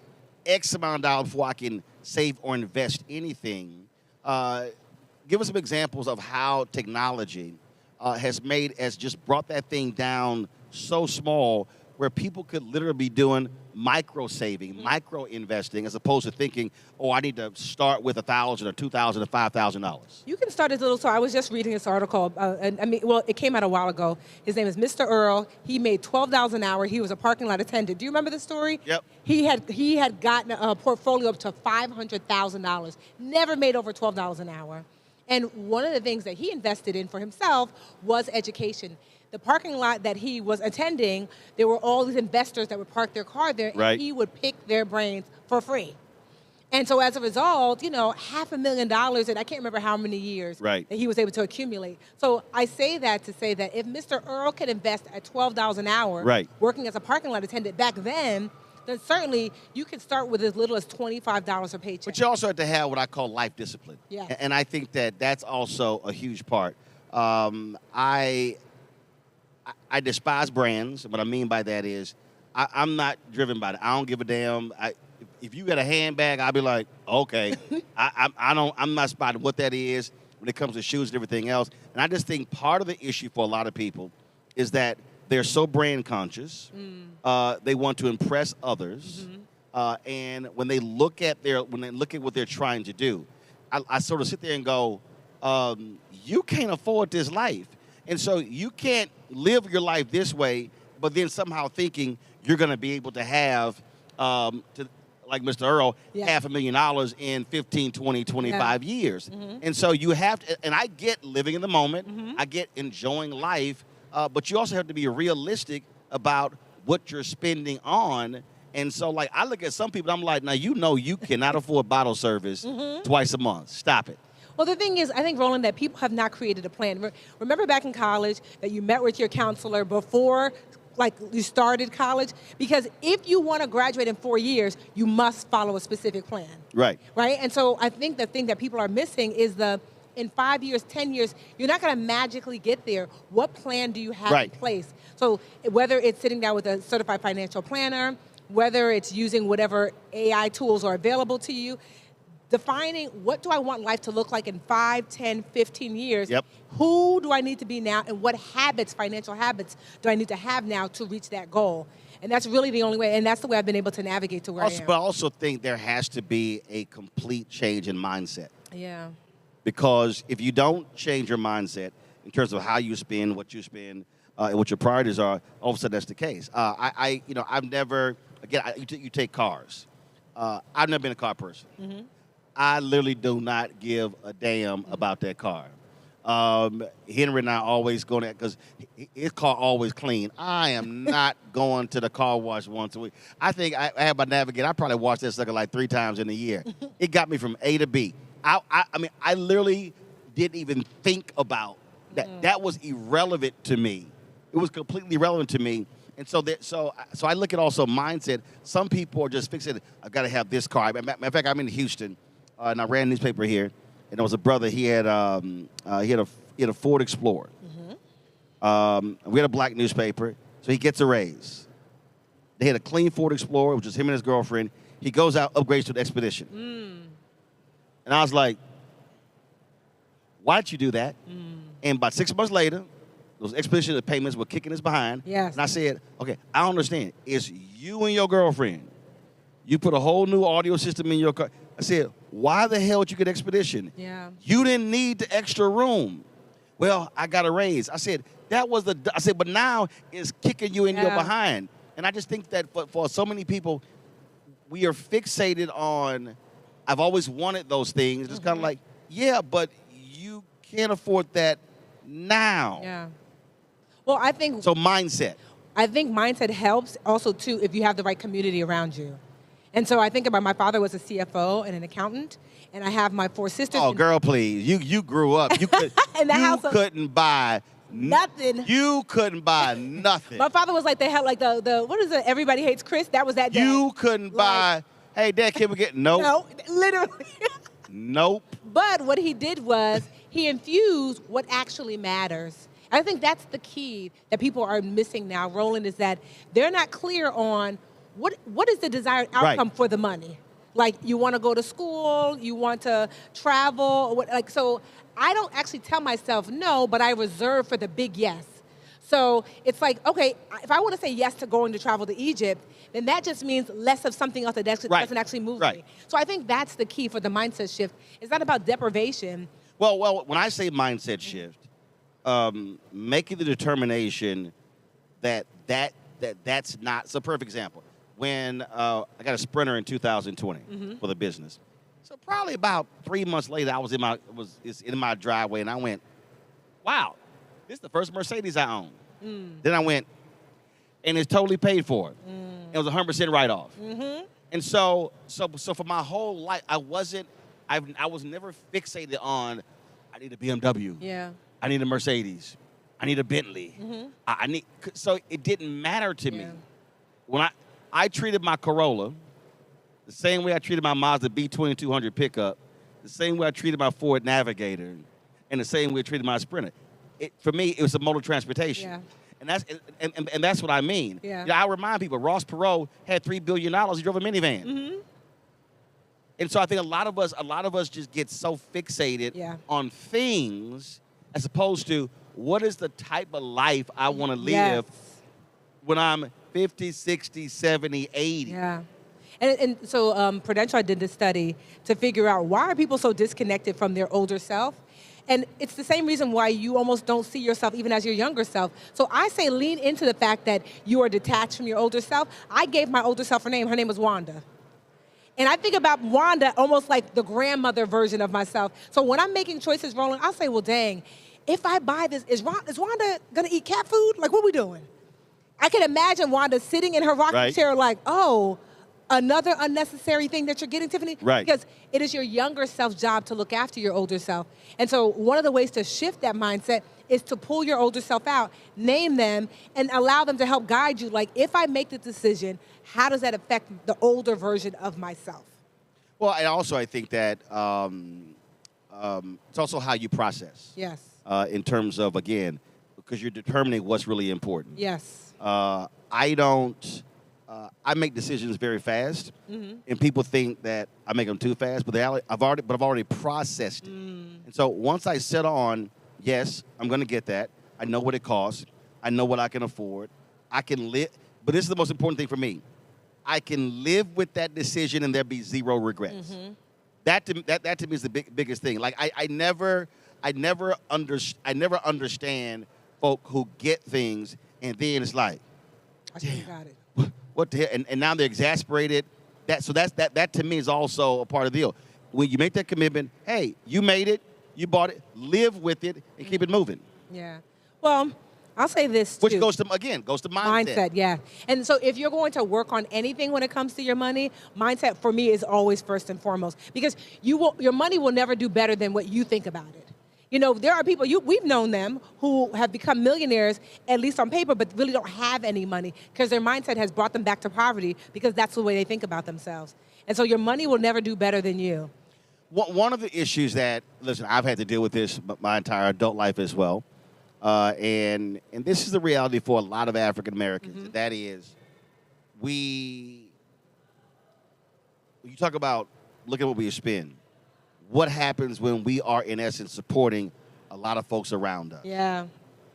X amount of dollars before I can save or invest anything. Give us some examples of how technology has just brought that thing down so small where people could literally be doing micro saving, micro investing, as opposed to thinking, oh, I need to start with $1,000 or $2,000 or $5,000. You can start as little. So I was just reading this article. It came out a while ago. His name is Mr. Earl. He made $12 an hour. He was a parking lot attendant. Do you remember the story? Yep. He had gotten a portfolio up to $500,000. Never made over $12 an hour. And one of the things that he invested in for himself was education. The parking lot that he was attending, there were all these investors that would park their car there, and he would pick their brains for free. And so as a result, you know, $500,000, and I can't remember how many years that he was able to accumulate. So I say that to say that if Mr. Earl could invest at $12 an hour working as a parking lot attendant back then certainly you can start with as little as $25 a paycheck. But you also have to have what I call life discipline. Yeah. And I think that that's also a huge part. I despise brands. What I mean by that is I'm not driven by that. I don't give a damn. If you got a handbag, I'll be like, okay. I'm not spotting what that is when it comes to shoes and everything else. And I just think part of the issue for a lot of people is that they're so brand conscious. They want to impress others. And when they look at what they're trying to do, I sort of sit there and go, you can't afford this life. And so you can't live your life this way, but then somehow thinking you're going to be able to have, like Mr. Earl, $500,000 in 15, 20, 25 years. And so you have to, and I get living in the moment, I get enjoying life, but you also have to be realistic about what you're spending on And so, like, I look at some people, I'm like, now you cannot afford bottle service twice a month. Stop it. Well, the thing is, I think, Roland, that people have not created a plan. Remember back in college that you met with your counselor before, like, you started college? Because if you want to graduate in 4 years, you must follow a specific plan. Right. Right? And so I think the thing that people are missing is in 5 years, 10 years, you're not going to magically get there. What plan do you have in place? So whether it's sitting down with a certified financial planner, whether it's using whatever AI tools are available to you, defining what do I want life to look like in 5, 10, 15 years, who do I need to be now, and what habits, financial habits, do I need to have now to reach that goal? And that's really the only way, and that's the way I've been able to navigate to where I am. But I also think there has to be a complete change in mindset. Yeah. Because if you don't change your mindset in terms of how you spend, what you spend, and what your priorities are, all of a sudden that's the case. I've never, again, you take cars. I've never been a car person. Mm-hmm. I literally do not give a damn about that car. Henry and I always go there because his car always clean. I am not going to the car wash once a week. I think I have my Navigator. I probably wash that sucker like 3 times in a year. It got me from A to B. I literally didn't even think about that. That was irrelevant to me. It was completely irrelevant to me. And so I look at also mindset. Some people are just fixated. I've got to have this car. Matter of fact, I'm in Houston, and I ran a newspaper here, and there was a brother. He had a Ford Explorer. We had a black newspaper, so he gets a raise. They had a clean Ford Explorer, which was him and his girlfriend. He goes out, upgrades to the Expedition. And I was like, why'd you do that? And about 6 months later, those Expedition payments were kicking us behind. Yes. And I said, okay, I don't understand. It's you and your girlfriend. You put a whole new audio system in your car. I said, why the hell did you get Expedition? Yeah. You didn't need the extra room. Well, I got a raise. I said, but now it's kicking you in your behind. And I just think that for so many people, we are fixated on, I've always wanted those things. It's kind of like, yeah, but you can't afford that now. Yeah. Well, I think... So mindset. I think mindset helps also, too, if you have the right community around you. And so I think about my father was a CFO and an accountant, and I have my 4 sisters. Oh, girl, please. You grew up. You couldn't buy nothing. You couldn't buy nothing. My father was like, they had like the what is it? Everybody Hates Chris. That was that day. You couldn't buy, hey, Dad, can we get, nope. No, literally. Nope. But what he did was he infused what actually matters. I think that's the key that people are missing now, Roland, is that they're not clear on what is the desired outcome for the money. Like, you want to go to school, you want to travel, so I don't actually tell myself no, but I reserve for the big yes. So it's like, okay, if I want to say yes to going to travel to Egypt, then that just means less of something else that doesn't actually move me. So I think that's the key for the mindset shift. It's not about deprivation. Well, when I say mindset shift, making the determination that's not. So, perfect example. When I got a Sprinter in 2020 for the business. So probably about 3 months later, I was in my driveway, and I went, wow, this is the first Mercedes I own. Then I went, and it's totally paid for. It was 100% write-off. And so for my whole life, I was never fixated on, I need a BMW. Yeah. I need a Mercedes. I need a Bentley. So it didn't matter to me. When I treated my Corolla the same way I treated my Mazda B2200 pickup, the same way I treated my Ford Navigator, and the same way I treated my Sprinter. For me, it was a mode of transportation. Yeah. And that's what I mean. Yeah. I remind people, Ross Perot had $3 billion. He drove a minivan. And so I think a lot of us just get so fixated on things as opposed to what is the type of life I want to live when I'm 50, 60, 70, 80. Yeah. And so Prudential did this study to figure out why are people so disconnected from their older self. And it's the same reason why you almost don't see yourself even as your younger self. So I say lean into the fact that you are detached from your older self. I gave my older self her name. Her name was Wanda. And I think about Wanda almost like the grandmother version of myself. So when I'm making choices, Roland, I'll say, well, dang, if I buy this, is Wanda going to eat cat food? Like, what are we doing? I can imagine Wanda sitting in her rocking Right. chair like, oh, another unnecessary thing that you're getting, Tiffany. Right. Because it is your younger self's job to look after your older self. And so one of the ways to shift that mindset is to pull your older self out, name them, and allow them to help guide you. Like, if I make the decision, how does that affect the older version of myself? Well, and also I think that it's also how you process. Yes. In terms of, again, because you're determining what's really important. Yes. I make decisions very fast, Mhm. and people think that I make them too fast, but I've already processed it. And so once I set on, yes, I'm going to get that. I know what it costs. I know what I can afford. I can live, but this is the most important thing for me. I can live with that decision, and there be zero regrets. That to me is the biggest thing. Like I never understand folk who get things and then it's like, I just got it. what the hell? And now they're exasperated. That to me is also a part of the deal. When you make that commitment, hey, you made it, you bought it, live with it, and keep it moving. Yeah. Well, I'll say this too. Which goes to mindset. Yeah. And so if you're going to work on anything when it comes to your money, mindset for me is always first and foremost, because your money will never do better than what you think about it. You know, there are people, we've known them who have become millionaires, at least on paper, but really don't have any money because their mindset has brought them back to poverty because that's the way they think about themselves. And so your money will never do better than you. One of the issues that, listen, I've had to deal with this my entire adult life as well. And this is the reality for a lot of African Americans. And that is, you talk about, look at what we spend. What happens when we are, in essence, supporting a lot of folks around us? Yeah.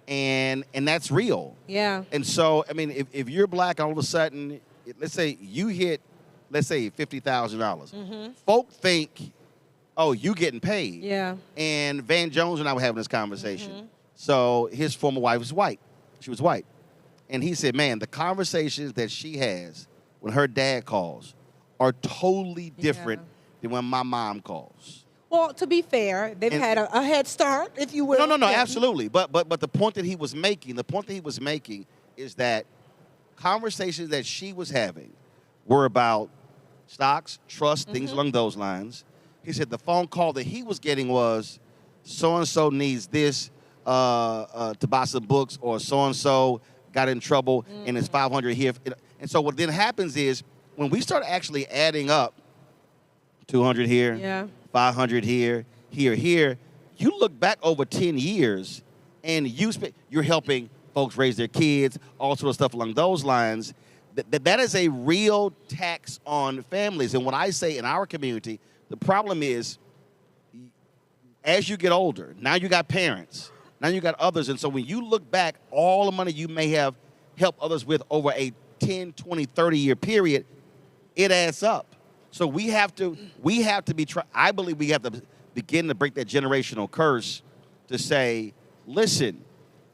And that's real. Yeah. And so, I mean, if you're black, all of a sudden, let's say you hit, let's say $50,000. Folk think, oh, you getting paid. Yeah. And Van Jones and I were having this conversation. So his former wife was white. She was white. And he said, man, the conversations that she has when her dad calls are totally different than when my mom calls. Well, to be fair, they've had a head start, if you will. No, Yeah. absolutely. But the point that he was making, is that conversations that she was having were about stocks, trust, things along those lines. He said the phone call that he was getting was, so-and-so needs this to buy some books, or so-and-so got in trouble and it's 500 here. And so what then happens is, when we start actually adding up 200 here, 500 here, here, you look back over 10 years and you're helping folks raise their kids, all sort of stuff along those lines. That is a real tax on families. And what I say in our community, the problem is, as you get older, now you got parents, now you got others. And so when you look back, all the money you may have helped others with over a 10, 20, 30-year period, it adds up. So we have to I believe we have to begin to break that generational curse to say, listen,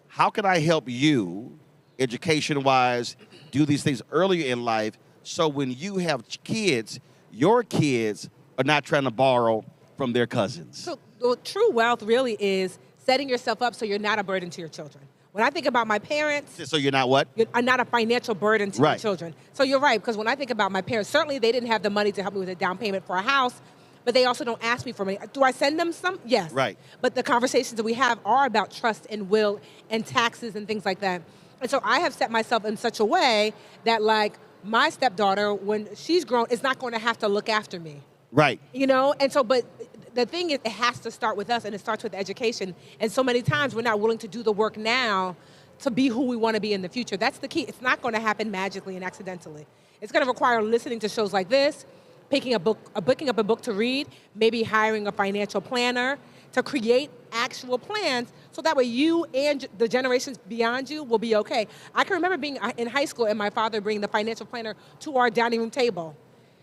how can I help you education-wise do these things earlier in life, so when you have kids, your kids are not trying to borrow from their cousins. So well, true wealth really is setting yourself up so you're not a burden to your children. When I think about my parents... So you're not what? I'm not a financial burden to my Right. children. So you're right, because when I think about my parents, certainly they didn't have the money to help me with a down payment for a house, but they also don't ask me for money. Do I send them some? Yes. Right. But the conversations that we have are about trust and will and taxes and things like that. And so I have set myself in such a way that, like, my stepdaughter, when she's grown, is not going to have to look after me. Right. You know? And so, but the thing is, it has to start with us, and it starts with education. And so many times we're not willing to do the work now to be who we want to be in the future. That's the key. It's not going to happen magically and accidentally. It's going to require listening to shows like this, picking up a book to read, maybe hiring a financial planner to create actual plans, so that way you and the generations beyond you will be okay. I can remember being in high school and my father bringing the financial planner to our dining room table,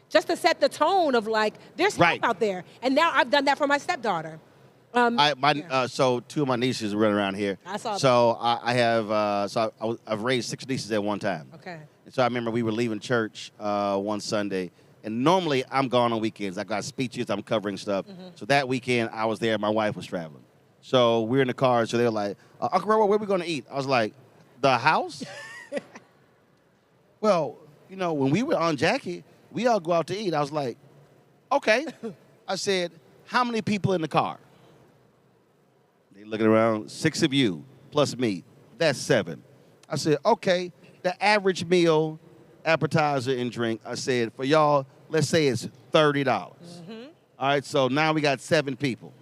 just to set the tone of, like, there's help out there. And now I've done that for my stepdaughter. So two of my nieces run around here. I saw so that. I've raised 6 nieces at one time. Okay. And so I remember we were leaving church one Sunday, and normally I'm gone on weekends. I got speeches, I'm covering stuff. So that weekend I was there, my wife was traveling. So we're in the car, so they were like, Uncle Robert, where are we going to eat? I was like, the house? well, when we were on Jackie, we all go out to eat. I was like, okay. I said, how many people in the car? They looking around, 6 of you plus me. That's 7. I said, okay, the average meal, appetizer, and drink, I said, for y'all, let's say it's $30. All right, so now we got 7 people.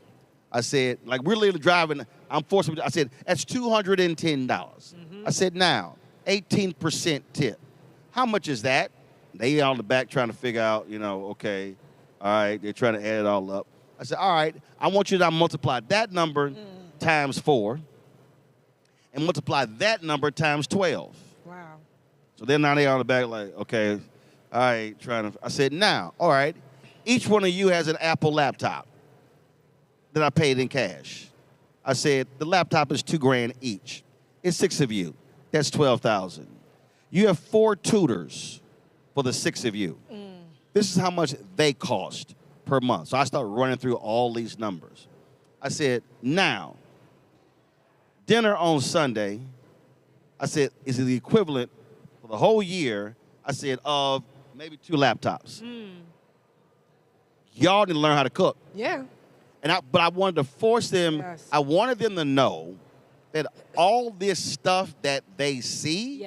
I said, like, we're literally driving. I'm forcing. I said, that's $210. I said, now, 18% tip. How much is that? They on the back trying to figure out, okay, all right, they're trying to add it all up. I said, all right, I want you to now multiply that number times 4 and multiply that number times 12. Wow. So then now they on the back like, okay, all right, I said, now, all right, each one of you has an Apple laptop that I paid in cash. I said, the laptop is $2,000 each. It's 6 of you. That's $12,000. You have 4 tutors for the 6 of you. This is how much they cost per month. So I started running through all these numbers. I said, now, dinner on Sunday, I said, is it the equivalent for the whole year, I said, of maybe 2 laptops. Y'all didn't learn how to cook. Yeah. But I wanted to force them, Yes. I wanted them to know that all this stuff that they see,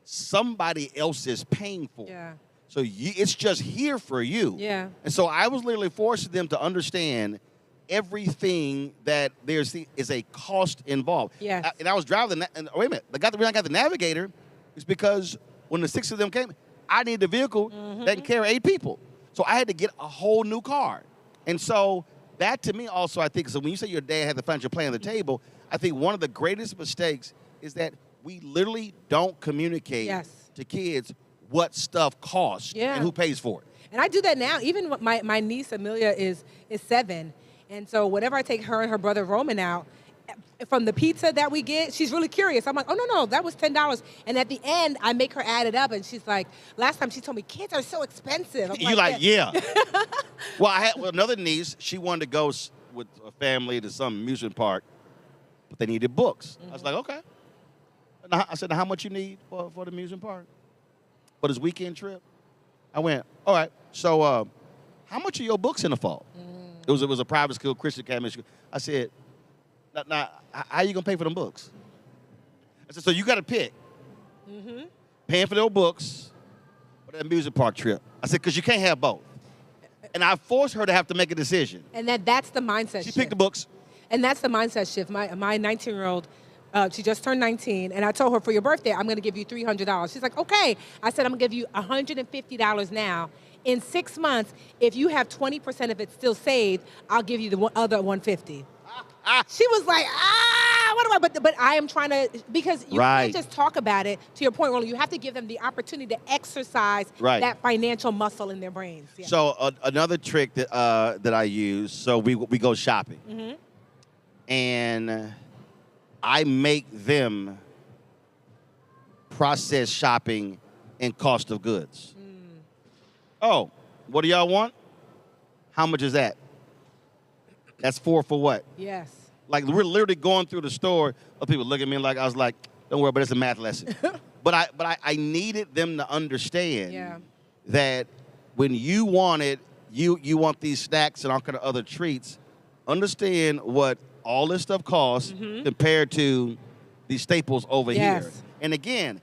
somebody else is paying for. Yeah. So it's just here for you. Yeah. And so I was literally forcing them to understand everything that is a cost involved. Yes. And I was driving, and wait a minute, the reason I got the Navigator is because when the 6 of them came, I needed a vehicle that can carry 8 people. So I had to get a whole new car. And so that to me also, I think, so when you say your dad had the financial plan on the table, I think one of the greatest mistakes is that we literally don't communicate to kids what stuff costs and who pays for it. And I do that now. Even my niece Amelia is 7, and so whenever I take her and her brother Roman out, from the pizza that we get, she's really curious. I'm like, oh no, that was $10. And at the end, I make her add it up, and she's like, last time she told me kids are so expensive. You like, yeah. Well, I had another niece. She wanted to go with a family to some amusement park, but they needed books. I was like, okay. And I said, now, how much you need for the amusement park? For this weekend trip? I went, all right, so how much are your books in the fall? It was a private school, Christian Academy school. I said, now, how you going to pay for them books? I said, so you got to pick. Paying for their books or that amusement park trip. I said, because you can't have both. And I forced her to have to make a decision. And that's the mindset shift. She picked the books. And that's the mindset shift. My 19-year-old, she just turned 19, and I told her, for your birthday, I'm going to give you $300. She's like, okay. I said, I'm going to give you $150 now. In 6 months, if you have 20% of it still saved, I'll give you the other $150. She was like, what do I, but I am trying to, because you can't just talk about it. To your point, Roland, you have to give them the opportunity to exercise that financial muscle in their brains. Yeah. So another trick that I use, so we go shopping. And I make them process shopping and cost of goods. Oh, what do y'all want? How much is that? That's 4 for what? Yes. Like, we're literally going through the store. People look at me like, I was like, don't worry, but it's a math lesson. but I needed them to understand that when you want it, you want these snacks and all kind of other treats, understand what all this stuff costs compared to these staples over here. And again,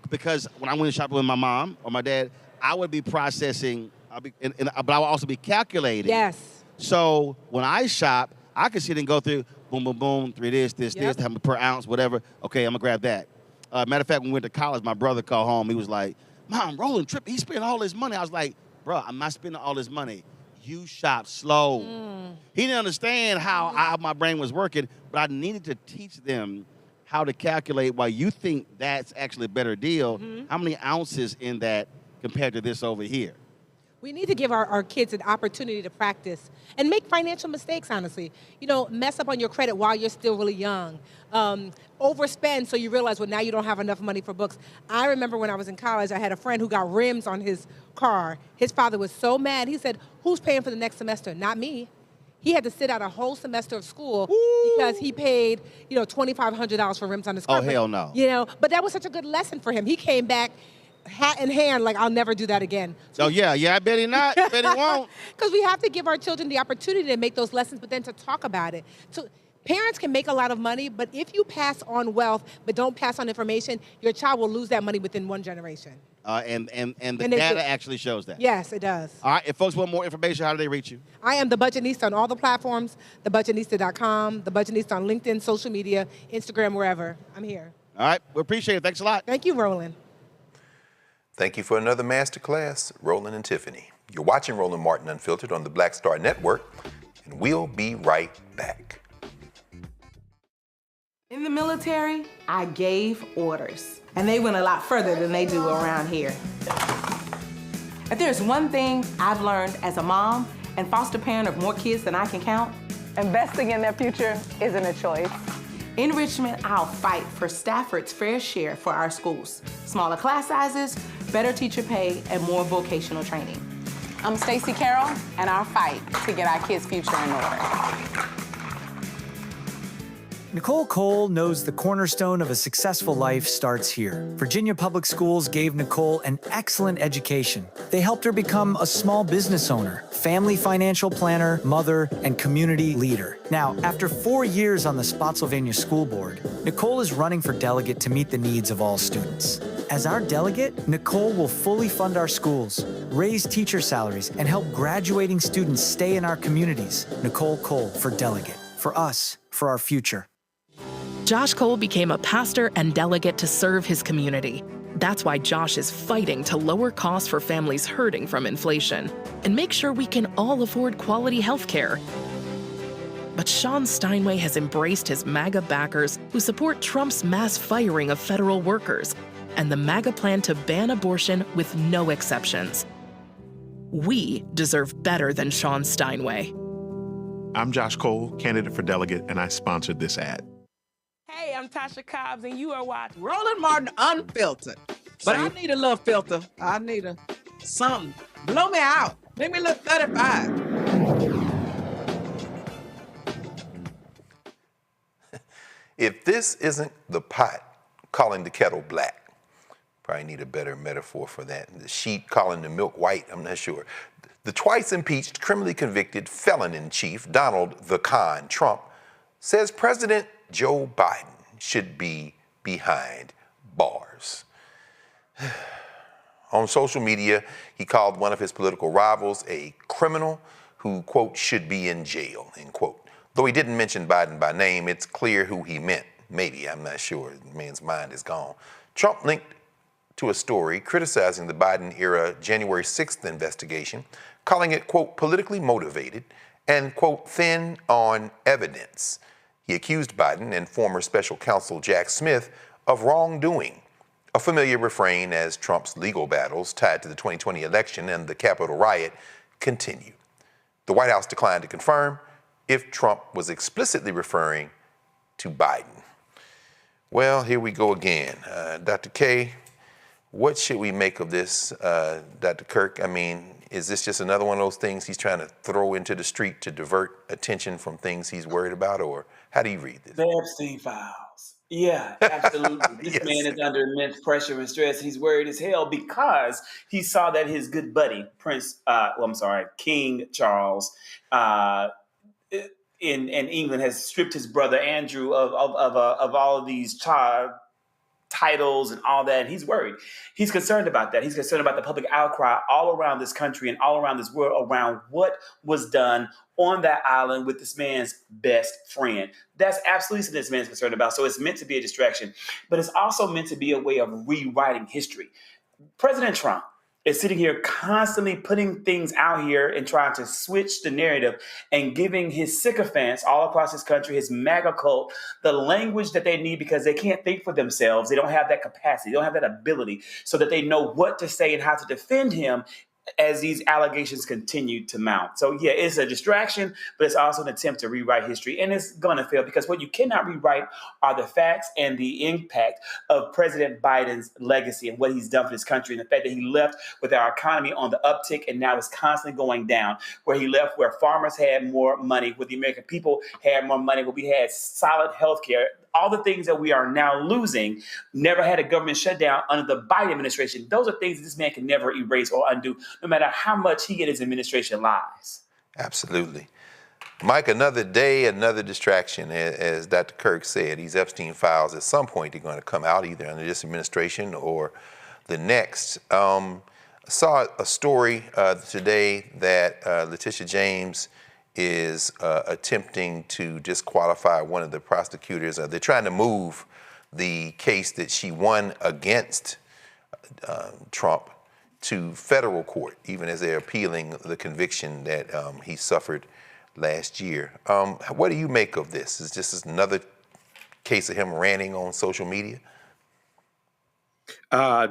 because when I went shopping with my mom or my dad, I would be processing, but I would also be calculating. Yes. So when I shop, I can sit and go through, boom, boom, boom, 3 this, how much per ounce, whatever. Okay, I'm going to grab that. Matter of fact, when we went to college, my brother called home. He was like, Mom, Roland trip, he spent all his money. I was like, bro, I'm not spending all this money. You shop slow. He didn't understand how my brain was working, but I needed to teach them how to calculate why you think that's actually a better deal. How many ounces in that compared to this over here? We need to give our kids an opportunity to practice and make financial mistakes, honestly. Mess up on your credit while you're still really young. Overspend so you realize, well, now you don't have enough money for books. I remember when I was in college, I had a friend who got rims on his car. His father was so mad. He said, who's paying for the next semester? Not me. He had to sit out a whole semester of school because he paid, $2,500 for rims on his car. Oh, hell no. But that was such a good lesson for him. He came back hat in hand, like I'll never do that again. Oh, yeah, I bet he not. I bet he won't. Because we have to give our children the opportunity to make those lessons, but then to talk about it. So parents can make a lot of money, but if you pass on wealth but don't pass on information, your child will lose that money within one generation. And the data actually shows that. Yes, it does. All right, if folks want more information, how do they reach you? I am the Budgetnista on all the platforms, thebudgetnista.com, the Budgetnista on LinkedIn, social media, Instagram, wherever. I'm here. All right, we appreciate it. Thanks a lot. Thank you, Roland. Thank you for another masterclass, Roland and Tiffany. You're watching Roland Martin Unfiltered on the Black Star Network, and we'll be right back. In the military, I gave orders, and they went a lot further than they do around here. If there's one thing I've learned as a mom and foster parent of more kids than I can count, Investing in their future isn't a choice. in Richmond, I'll fight for Stafford's fair share for our schools. Smaller class sizes, better teacher pay, and more vocational training. I'm Stacey Carroll, and our fight to get our kids' future in order. Nicole Cole knows the cornerstone of a successful life starts here. Virginia Public Schools gave Nicole an excellent education. They helped her become a small business owner, family financial planner, mother, and community leader. Now, after 4 years on the Spotsylvania School Board, Nicole is running for delegate to meet the needs of all students. As our delegate, Nicole will fully fund our schools, raise teacher salaries, and help graduating students stay in our communities. Nicole Cole for delegate. For us, for our future. Josh Cole became a pastor and delegate to serve his community. That's why Josh is fighting to lower costs for families hurting from inflation and make sure we can all afford quality health care. But Sean Steinway has embraced his MAGA backers who support Trump's mass firing of federal workers and the MAGA plan to ban abortion with no exceptions. We deserve better than Sean Steinway. I'm Josh Cole, candidate for delegate, and I sponsored this ad. Hey, I'm Tasha Cobbs, and you are watching Roland Martin Unfiltered. But I need a little filter. I need something. Blow me out. Make me look 35. If this isn't the pot calling the kettle black, probably need a better metaphor for that. The sheet calling the milk white, I'm not sure. The twice impeached, criminally convicted felon-in-chief, Donald the Con Trump, says President Joe Biden should be behind bars. On social media, he called one of his political rivals a criminal who, quote, should be in jail, end quote. Though he didn't mention Biden by name, it's clear who he meant. Maybe, I'm not sure. The man's mind is gone. Trump linked to a story criticizing the Biden-era January 6th investigation, calling it, quote, politically motivated and, quote, thin on evidence. He accused Biden and former special counsel Jack Smith of wrongdoing, a familiar refrain as Trump's legal battles tied to the 2020 election and the Capitol riot continued. The White House declined to confirm if Trump was explicitly referring to Biden. Well, here we go again. Dr. K, what should we make of this, Dr. Kirk? I mean, is this just another one of those things he's trying to throw into the street to divert attention from things he's worried about, or how do you read this? The Epstein files. Yeah, absolutely. This man is under immense pressure and stress. He's worried as hell because he saw that his good buddy, King Charles, in England has stripped his brother Andrew of all of these titles and all that, and he's worried. He's concerned about that. He's concerned about the public outcry all around this country and all around this world around what was done on that island with this man's best friend. That's absolutely something this man's concerned about. So it's meant to be a distraction, but it's also meant to be a way of rewriting history. President Trump is sitting here constantly putting things out here and trying to switch the narrative and giving his sycophants all across this country, his MAGA cult, the language that they need because they can't think for themselves. They don't have that capacity. They don't have that ability so that they know what to say and how to defend him as these allegations continue to mount. So yeah, it's a distraction, but it's also an attempt to rewrite history. And it's going to fail because what you cannot rewrite are the facts and the impact of President Biden's legacy and what he's done for this country. And the fact that he left with our economy on the uptick and now it's constantly going down, where he left where farmers had more money, where the American people had more money, where we had solid health care. all the things that we are now losing, never had a government shutdown under the Biden administration. Those are things that this man can never erase or undo, no matter how much he and his administration lies. Absolutely. Mike, another day, another distraction. As Dr. Kirk said, these Epstein files, at some point, they're going to come out either under this administration or the next. I saw a story today that Letitia James is attempting to disqualify one of the prosecutors. They're trying to move the case that she won against Trump to federal court, even as they're appealing the conviction that he suffered last year. What do you make of this? Is this another case of him ranting on social media?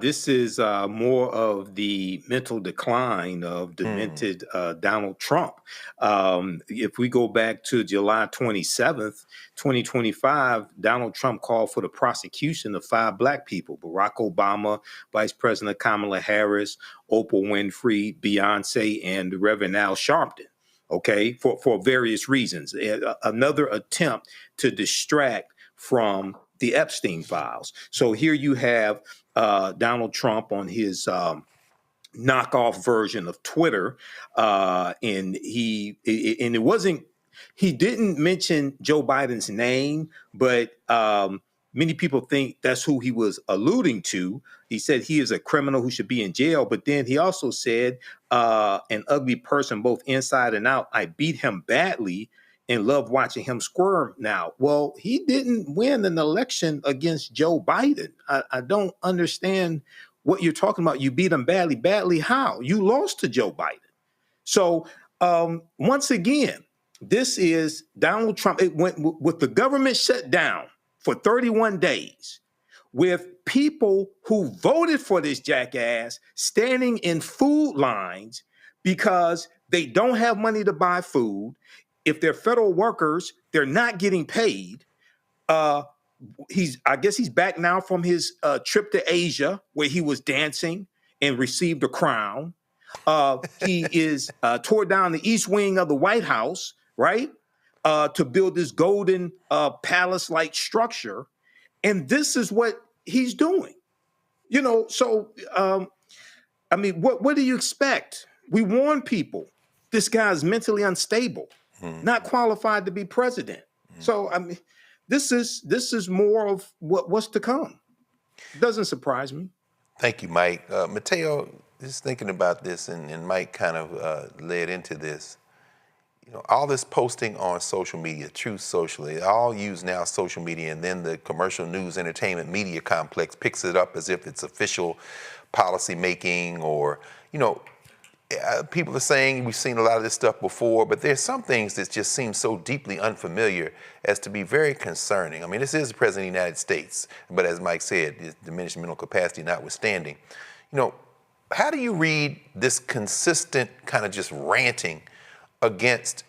This is more of the mental decline of demented Donald Trump. If we go back to July 27th, 2025, Donald Trump called for the prosecution of 5 black people: Barack Obama, Vice President Kamala Harris, Oprah Winfrey, Beyonce, and Reverend Al Sharpton. Okay, for various reasons. Another attempt to distract from the Epstein files. So here you have Donald Trump on his knockoff version of Twitter, and he didn't mention Joe Biden's name, but many people think that's who he was alluding to. He said he is a criminal who should be in jail, but then he also said an ugly person both inside and out. I beat him badly and love watching him squirm now. Well, he didn't win an election against Joe Biden. I don't understand what you're talking about. You beat him badly. Badly how? You lost to Joe Biden. So once again, this is Donald Trump. It went with the government shut down for 31 days, with people who voted for this jackass standing in food lines because they don't have money to buy food. If they're federal workers, they're not getting paid. I guess he's back now from his trip to Asia, where he was dancing and received a crown. He is tore down the east wing of the White House, right, to build this golden palace-like structure. And this is what he's doing. You know, so, I mean, what do you expect? We warn people. This guy's mentally unstable. Not qualified to be president. So I mean, this is more of what's to come. It doesn't surprise me. Thank you, Mike. Mateo, just thinking about this, and Mike kind of led into this. You know, all this posting on social media, Truth Social, they all use now social media, and then the commercial news entertainment media complex picks it up as if it's official policy making, or, you know, people are saying we've seen a lot of this stuff before, but there's some things that just seem so deeply unfamiliar as to be very concerning. I mean, this is the President of the United States, but as Mike said, his diminished mental capacity notwithstanding. You know, how do you read this consistent kind of just ranting against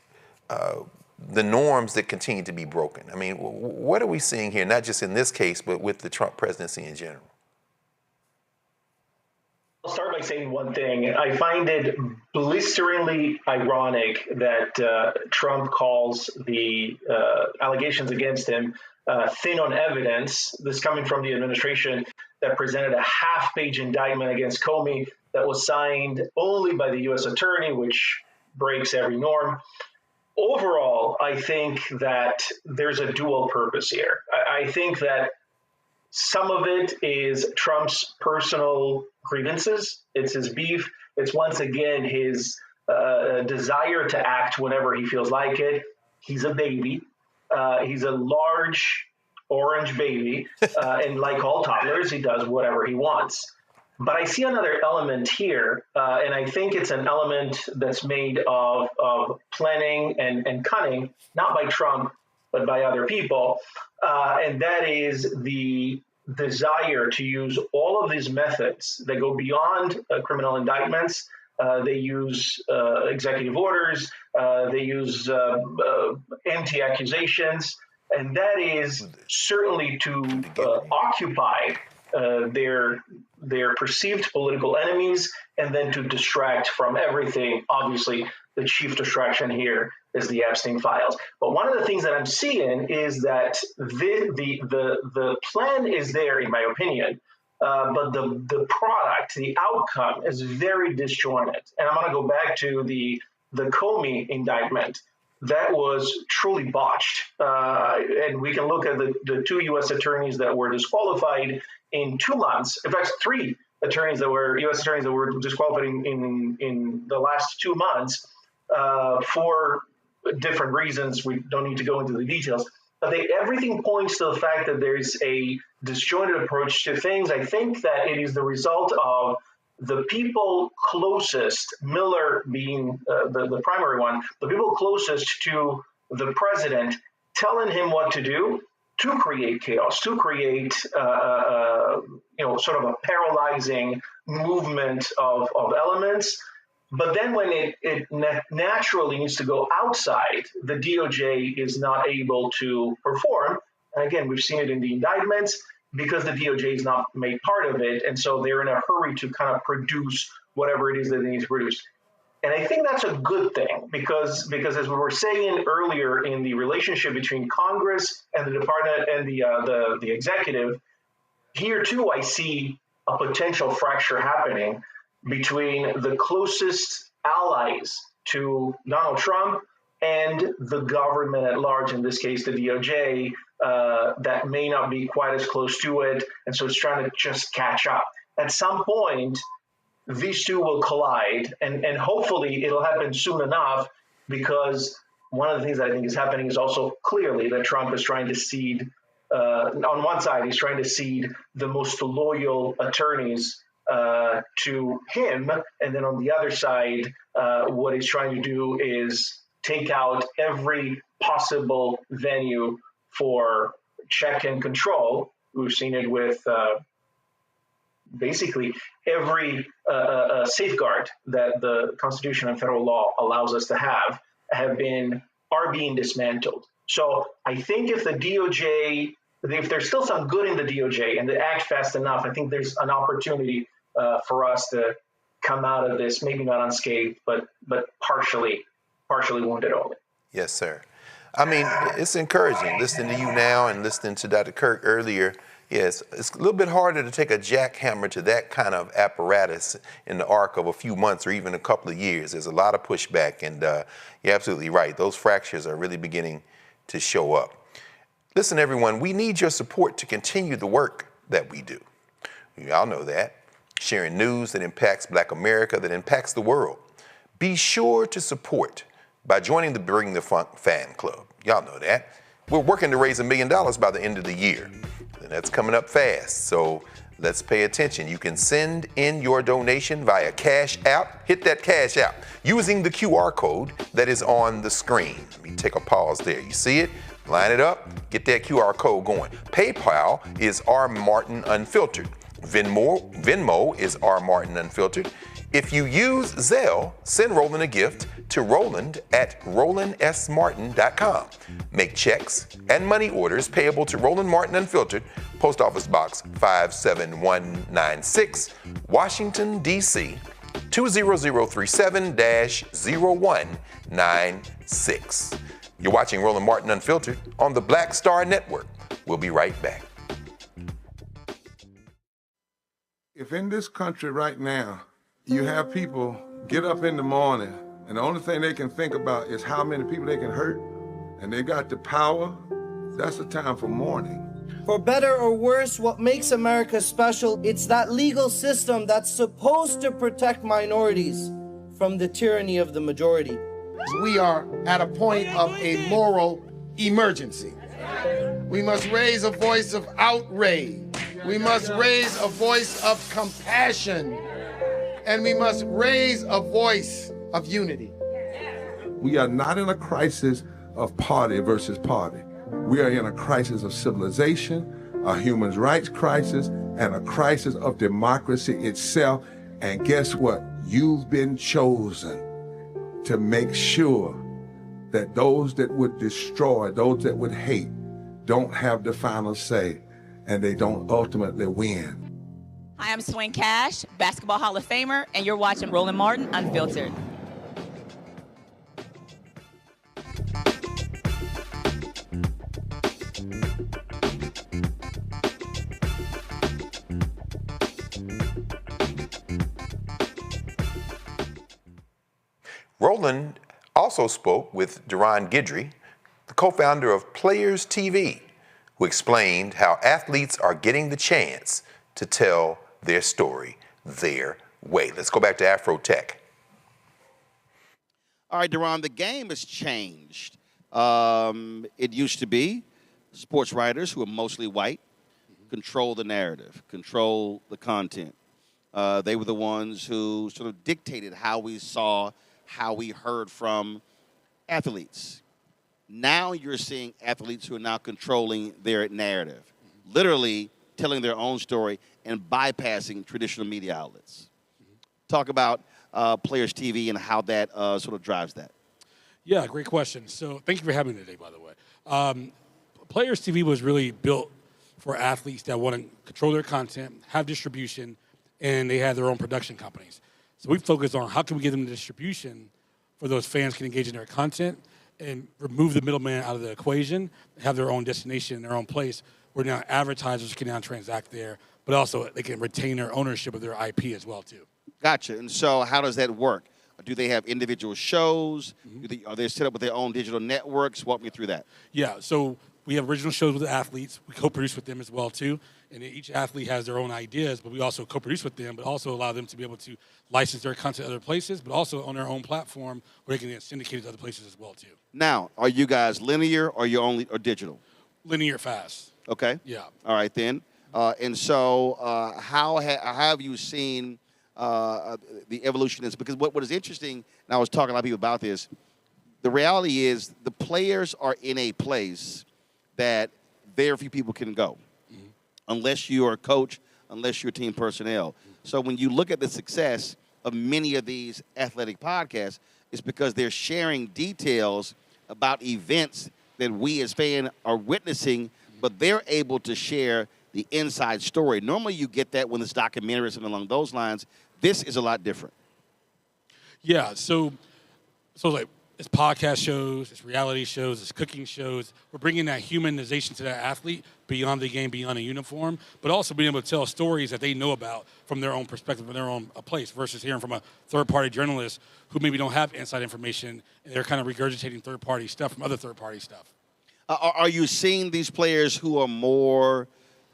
the norms that continue to be broken? I mean, what are we seeing here, not just in this case, but with the Trump presidency in general? I'll start by saying one thing. I find it blisteringly ironic that Trump calls the allegations against him thin on evidence. This coming from the administration that presented a half-page indictment against Comey that was signed only by the U.S. attorney, which breaks every norm. Overall, I think that there's a dual purpose here. I think that some of it is Trump's personal grievances. It's his beef. It's once again his desire to act whenever he feels like it. He's a baby. He's a large orange baby. And like all toddlers, he does whatever he wants. But I see another element here, and I think it's an element that's made of planning and cunning, not by Trump, but by other people. And that is the desire to use all of these methods that go beyond criminal indictments. They use executive orders. They use empty accusations. And that is certainly to occupy their perceived political enemies, and then to distract from everything. Obviously, the chief distraction here is the Epstein files. But one of the things that I'm seeing is that the plan is there, in my opinion, but the product, the outcome, is very disjointed. And I'm going to go back to the Comey indictment. That was truly botched. And we can look at the two U.S. attorneys that were disqualified in 2 months. In fact, 3 attorneys that were U.S. attorneys that were disqualified in the last 2 months for different reasons. We don't need to go into the details. But everything points to the fact that there's a disjointed approach to things. I think that it is the result of the people closest, Miller being the primary one, the people closest to the president telling him what to do to create chaos, to create sort of a paralyzing movement of elements. But then when it naturally needs to go outside, the DOJ is not able to perform. And again, we've seen it in the indictments, because the DOJ is not made part of it. And so they're in a hurry to kind of produce whatever it is that they need to produce. And I think that's a good thing, because as we were saying earlier, in the relationship between Congress and the department and the executive, here too I see a potential fracture happening between the closest allies to Donald Trump and the government at large, in this case the DOJ, that may not be quite as close to it, and so it's trying to just catch up. At some point, these two will collide, and hopefully it'll happen soon enough, because one of the things that I think is happening is also clearly that Trump is trying to cede, on one side, he's trying to cede the most loyal attorneys to him, and then on the other side, what he's trying to do is take out every possible venue for check and control. We've seen it with basically every safeguard that the Constitution and federal law allows us to have are being dismantled. So I think if the DOJ, if there's still some good in the DOJ and they act fast enough, I think there's an opportunity for us to come out of this, maybe not unscathed, but partially wounded only. Yes, sir. I mean, it's encouraging listening to you now and listening to Dr. Kirk earlier. Yes, it's a little bit harder to take a jackhammer to that kind of apparatus in the arc of a few months or even a couple of years. There's a lot of pushback, and you're absolutely right. Those fractures are really beginning to show up. Listen, everyone, we need your support to continue the work that we do. You all know that. Sharing news that impacts Black America, that impacts the world. Be sure to support by joining the Bring the Funk fan club. Y'all know that. We're working to raise $1 million by the end of the year. And that's coming up fast, so let's pay attention. You can send in your donation via Cash App. Hit that Cash App using the QR code that is on the screen. Let me take a pause there. You see it? Line it up, get that QR code going. PayPal is R. Martin Unfiltered. Venmo is R. Martin Unfiltered. If you use Zelle, send Roland a gift to Roland at RolandSMartin.com. Make checks and money orders payable to Roland Martin Unfiltered, Post Office Box 57196, Washington, D.C. 20037-0196. You're watching Roland Martin Unfiltered on the Black Star Network. We'll be right back. If in this country right now, you have people get up in the morning and the only thing they can think about is how many people they can hurt, and they got the power, that's the time for mourning. For better or worse, what makes America special, it's that legal system that's supposed to protect minorities from the tyranny of the majority. We are at a point of a moral emergency. We must raise a voice of outrage. We must raise a voice of compassion. And we must raise a voice of unity. We are not in a crisis of party versus party. We are in a crisis of civilization, a human rights crisis, and a crisis of democracy itself. And guess what? You've been chosen to make sure that those that would destroy, those that would hate, don't have the final say. and they don't ultimately win. Hi, I'm Swing Cash, Basketball Hall of Famer, and you're watching Roland Martin Unfiltered. Roland also spoke with Deron Guidrey, the co-founder of Players TV, who explained how athletes are getting the chance to tell their story their way. Let's go back to AfroTech. All right, Deron, the game has changed. It used to be sports writers who are mostly white control the narrative, control the content. They were the ones who sort of dictated how we saw, how we heard from athletes. Now you're seeing athletes who are now controlling their narrative, literally telling their own story and bypassing traditional media outlets. Talk about Players TV and how that sort of drives that. Yeah, great question. So thank you for having me today, by the way. Players TV was really built for athletes that want to control their content, have distribution, and they have their own production companies. So we focus on how can we give them the distribution for those fans can engage in their content and remove the middleman out of the equation, have their own destination, their own place, where now advertisers can now transact there, but also they can retain their ownership of their IP as well, too. Gotcha. And so how does that work? Do they have individual shows? Are they set up with their own digital networks? Walk me through that. Yeah, so we have original shows with the athletes. We co-produce with them as well, too. And each athlete has their own ideas, but we also co-produce with them, but also allow them to be able to license their content other places, but also on their own platform where they can get syndicated to other places as well, too. Now, are you guys linear or you only or digital? Linear fast. Okay. Yeah. All right, then. And so how have you seen the evolution is? Because what is interesting, and I was talking to a lot of people about this, the reality is the players are in a place that very few people can go unless you are a coach, unless you're team personnel. So when you look at the success of many of these athletic podcasts, it's because they're sharing details about events that we as fans are witnessing, but they're able to share the inside story. Normally you get that when it's documentary or something along those lines. This is a lot different. Yeah, so like it's podcast shows, it's reality shows, it's cooking shows. We're bringing that humanization to that athlete beyond the game, beyond a uniform, but also being able to tell stories that they know about from their own perspective, from their own place, versus hearing from a third-party journalist who maybe don't have inside information, and they're kind of regurgitating third-party stuff from other third-party stuff. Are you seeing these players who are more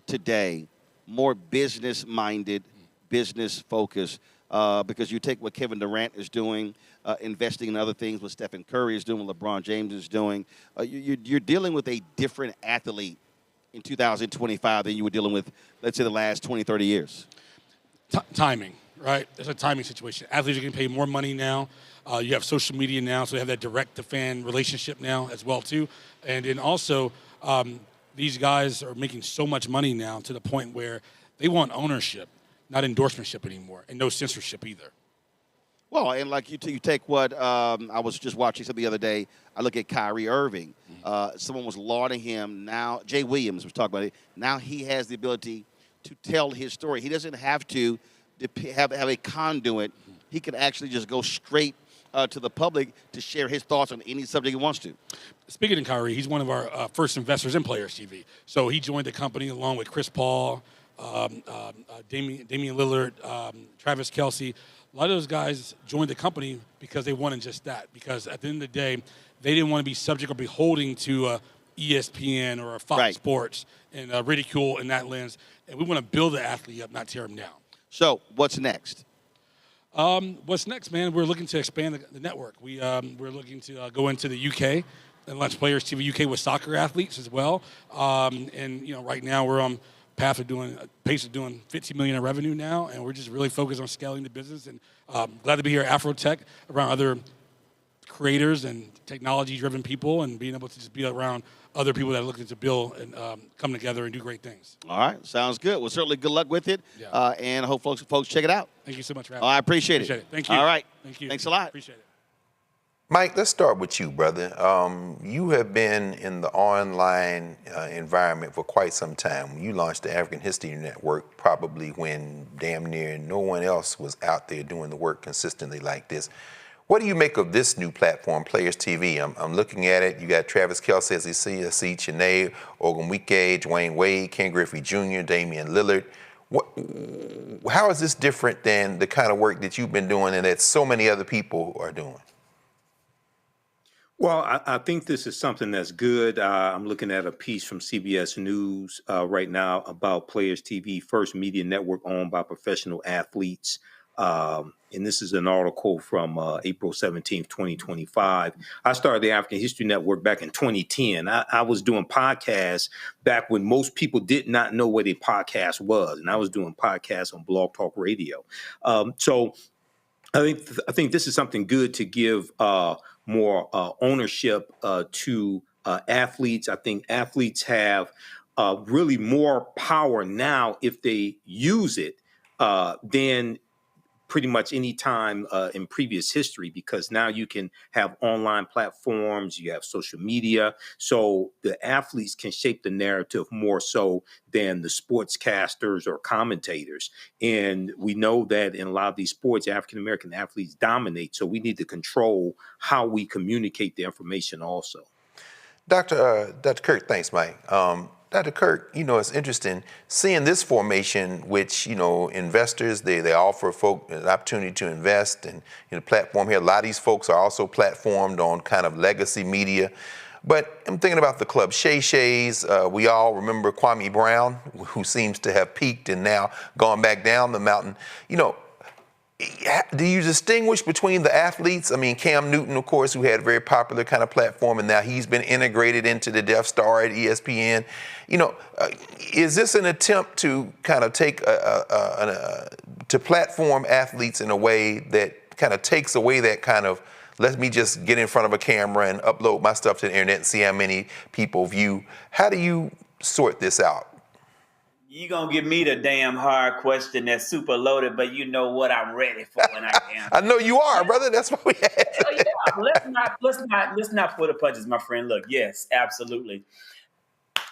today, more business-minded, business-focused? Because you take what Kevin Durant is doing, investing in other things, what Stephen Curry is doing, what LeBron James is doing. You're dealing with a different athlete in 2025 than you were dealing with, let's say, the last 20, 30 years. Timing, right? It's a timing situation. Athletes are getting paid more money now. You have social media now, so they have that direct-to-fan relationship now as well, too. And then also, these guys are making so much money now to the point where they want ownership, not endorsementship anymore, and no censorship either. Well, and like you take what I was just watching something the other day. I look at Kyrie Irving. Someone was lauding him. Now, Jay Williams was talking about it. Now he has the ability to tell his story. He doesn't have to have a conduit. He can actually just go straight to the public to share his thoughts on any subject he wants to. Speaking of Kyrie, he's one of our first investors in Players TV. So he joined the company along with Chris Paul, Damian Lillard, Travis Kelce. A lot of those guys joined the company because they wanted just that. Because at the end of the day, they didn't want to be subject or beholding to ESPN or Fox Sports and ridicule in that lens. And we want to build the athlete up, not tear him down. So what's next? What's next, man? We're looking to expand the network. We're looking to go into the UK and launch Players TV UK with soccer athletes as well. And right now we're on pace of doing $50 million in revenue now, and we're just really focused on scaling the business. And glad to be here at AfroTech around other creators and technology-driven people, and being able to just be around other people that are looking to build and come together and do great things. All right, sounds good. Well, certainly good luck with it, and I hope folks check it out. Thank you so much for having me. I appreciate it. Thank you. All right. Thank you. Thanks a lot. Appreciate it. Mike, let's start with you, brother. You have been in the online environment for quite some time. You launched the African History Network probably when damn near no one else was out there doing the work consistently like this. What do you make of this new platform, Players TV? I'm looking at it. You got Travis Kelce, as you see, Chene, Ogunwike, Dwayne Wade, Ken Griffey Jr., Damian Lillard. How is this different than the kind of work that you've been doing and that so many other people are doing? Well, I think this is something that's good. I'm looking at a piece from CBS News right now about Players TV, first media network owned by professional athletes. And this is an article from April 17th, 2025. I started the African History Network back in 2010. I was doing podcasts back when most people did not know what a podcast was. And I was doing podcasts on Blog Talk Radio. So I think this is something good to give more ownership to athletes. I think athletes have really more power now if they use it than pretty much any time in previous history, because now you can have online platforms, you have social media, so the athletes can shape the narrative more so than the sportscasters or commentators. And we know that in a lot of these sports, African-American athletes dominate, so we need to control how we communicate the information also. Dr. Kirk, thanks, Mike. Dr. Kirk, it's interesting seeing this formation, which, investors, they offer folk an opportunity to invest and platform here. A lot of these folks are also platformed on kind of legacy media. But I'm thinking about the club Shay Shays. We all remember Kwame Brown, who seems to have peaked and now gone back down the mountain. Do you distinguish between the athletes? I mean, Cam Newton, of course, who had a very popular kind of platform, and now he's been integrated into the Death Star at ESPN. Is this an attempt to kind of take to platform athletes in a way that kind of takes away that kind of, let me just get in front of a camera and upload my stuff to the internet and see how many people view? How do you sort this out? You're going to give me the damn hard question that's super loaded, but you know what I'm ready for when I am. I know you are, brother. That's what we had. Yeah. Let's not pull the punches, my friend. Look, yes, absolutely.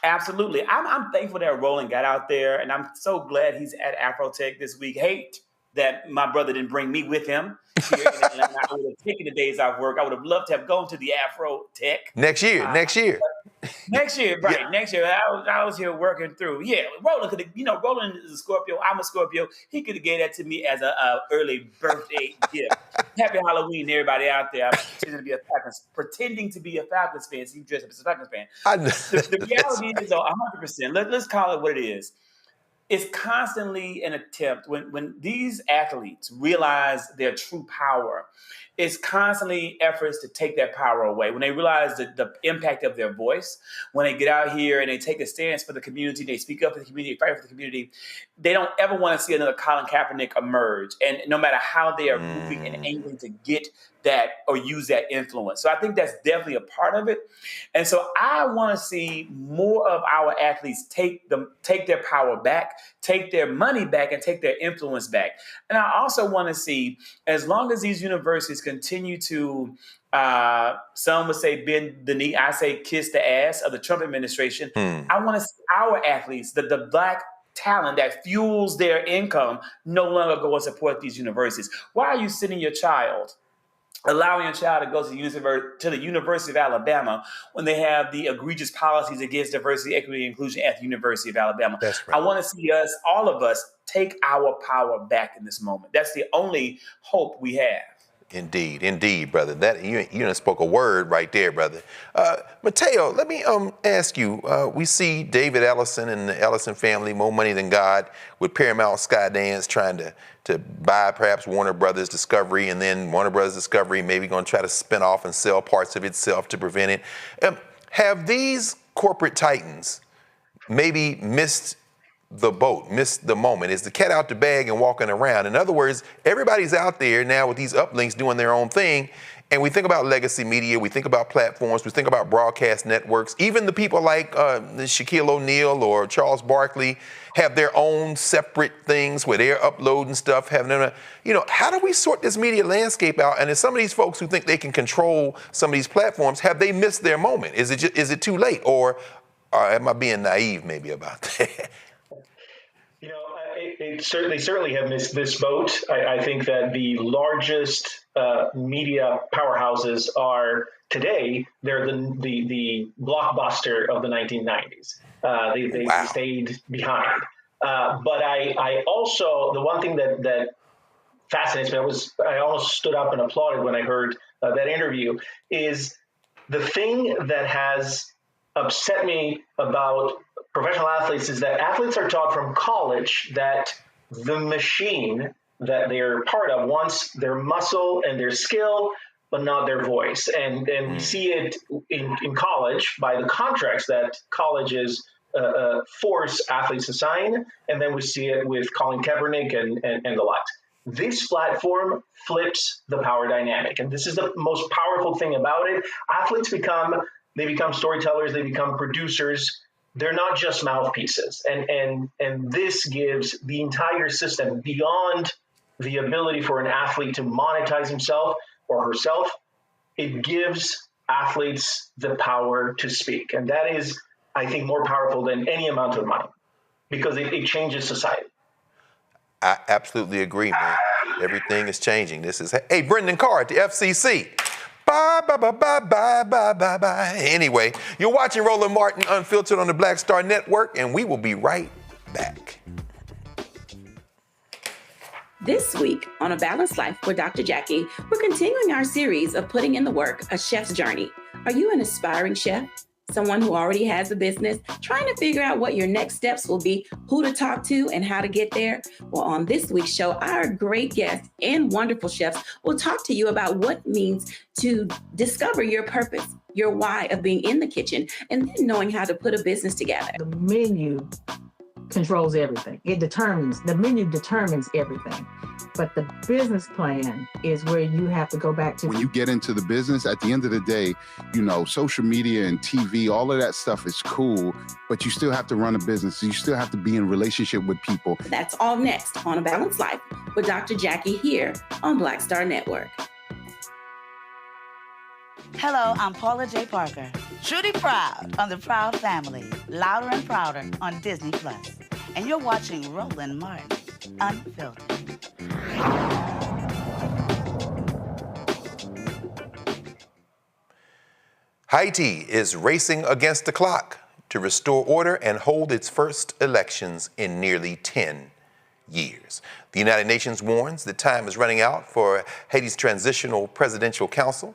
Absolutely. I'm thankful that Roland got out there, and I'm so glad he's at AfroTech this week. Hate that my brother didn't bring me with him here in Atlanta. I would have taken the days off work. I would have loved to have gone to the AfroTech. Next year. Next year, right. Yeah. Next year, I was here working through. Yeah, Roland could have, Roland is a Scorpio. I'm a Scorpio. He could have gave that to me as a early birthday gift. Happy Halloween to everybody out there. I'm pretending to be a Falcons fan. So you dress up as a Falcons fan. The reality is, 100%. Let's call it what it is. It's constantly an attempt when these athletes realize their true power. It's constantly efforts to take that power away. When they realize the impact of their voice, when they get out here and they take a stance for the community, they speak up for the community, fight for the community, they don't ever want to see another Colin Kaepernick emerge. And no matter how they are moving and aiming to get that or use that influence. So I think that's definitely a part of it. And so I want to see more of our athletes take their power back, take their money back, and take their influence back. And I also want to see, as long as these universities continue to, some would say bend the knee, I say kiss the ass of the Trump administration. I want to see our athletes, the Black talent that fuels their income, no longer go and support these universities. Why are you sending your child, allowing your child to go to the University of Alabama when they have the egregious policies against diversity, equity, and inclusion at the University of Alabama? That's right. I want to see us, all of us, take our power back in this moment. That's the only hope we have. Indeed, brother. That you done spoke a word right there, brother. Mateo, let me ask you. We see David Ellison and the Ellison family, more money than God, with Paramount Skydance trying to buy perhaps Warner Brothers Discovery, and then Warner Brothers Discovery maybe going to try to spin off and sell parts of itself to prevent it. Have these corporate titans maybe missed the boat, missed the moment? Is the cat out the bag and walking around? In other words, everybody's out there now with these uplinks doing their own thing. And we think about legacy media, we think about platforms, we think about broadcast networks. Even the people like Shaquille O'Neal or Charles Barkley have their own separate things where they're uploading stuff. How do we sort this media landscape out? And as some of these folks who think they can control some of these platforms, have they missed their moment? Is it too late? Or am I being naive maybe about that? They certainly have missed this boat. I think that the largest media powerhouses are today, they're the Blockbuster of the 1990s. They stayed behind. But I also, the one thing that fascinates me, I almost stood up and applauded when I heard that interview, is the thing that has upset me about professional athletes is that athletes are taught from college that the machine that they're part of wants their muscle and their skill, but not their voice. And we see it in college by the contracts that colleges force athletes to sign. And then we see it with Colin Kaepernick and the like. This platform flips the power dynamic. And this is the most powerful thing about it. Athletes become storytellers, they become producers. They're not just mouthpieces. And this gives the entire system, beyond the ability for an athlete to monetize himself or herself, it gives athletes the power to speak. And that is, I think, more powerful than any amount of money, because it changes society. I absolutely agree, man. Everything is changing. Hey, Brendan Carr at the FCC. Bye, bye, bye, bye, bye, bye, bye, bye. Anyway, you're watching Roland Martin Unfiltered on the Black Star Network, and we will be right back. This week on A Balanced Life with Dr. Jackie, we're continuing our series of putting in the work, A Chef's Journey. Are you an aspiring chef? Someone who already has a business, trying to figure out what your next steps will be, who to talk to, and how to get there? Well, on this week's show, our great guests and wonderful chefs will talk to you about what it means to discover your purpose, your why of being in the kitchen, and then knowing how to put a business together. The menu controls everything. The menu determines everything. But the business plan is where you have to go back to. When you get into the business, at the end of the day, social media and TV, all of that stuff is cool, but you still have to run a business. You still have to be in relationship with people. That's all next on A Balanced Life with Dr. Jackie here on Black Star Network. Hello, I'm Paula J. Parker. Truly proud of the Proud Family, Louder and Prouder on Disney+. And you're watching Roland Martin Unfiltered. Haiti is racing against the clock to restore order and hold its first elections in nearly 10 years. The United Nations warns that time is running out for Haiti's Transitional Presidential Council,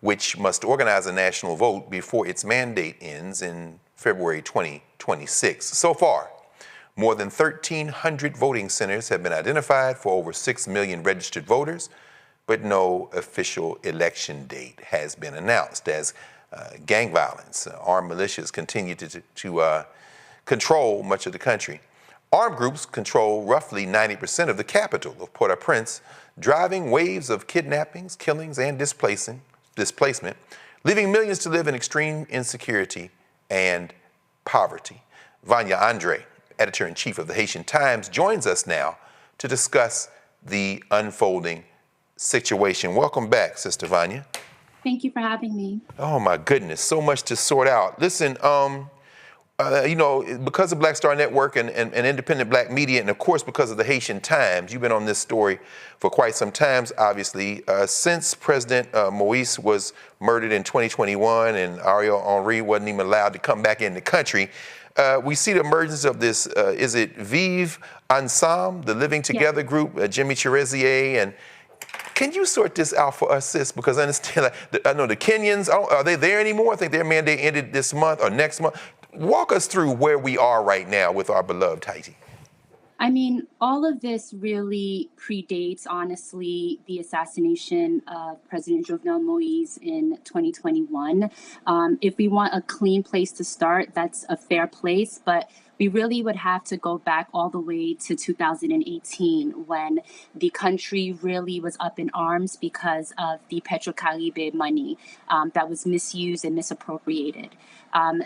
which must organize a national vote before its mandate ends in February 2026. So far, more than 1,300 voting centers have been identified for over 6 million registered voters, but no official election date has been announced as gang violence, armed militias continue to control much of the country. Armed groups control roughly 90% of the capital of Port-au-Prince, driving waves of kidnappings, killings, and displacement, leaving millions to live in extreme insecurity and poverty. Vanya Andre, editor-in-chief of the Haitian Times, joins us now to discuss the unfolding situation. Welcome back, Sister Vanya. Thank you for having me. Oh my goodness, so much to sort out. Listen, because of Black Star Network and independent black media, and of course because of the Haitian Times, you've been on this story for quite some time, obviously. Since President Moïse was murdered in 2021 and Ariel Henry wasn't even allowed to come back in the country, we see the emergence of this, is it Vive Ensemble, the Living Together group, Jimmy Cherezier, and can you sort this out for us, sis? Because I understand, I know the Kenyans, are they there anymore? I think their mandate ended this month or next month. Walk us through where we are right now with our beloved Haiti. I mean, all of this really predates, honestly, the assassination of President Jovenel Moïse in 2021. If we want a clean place to start, that's a fair place. But we really would have to go back all the way to 2018 when the country really was up in arms because of the Petrocaribe money that was misused and misappropriated.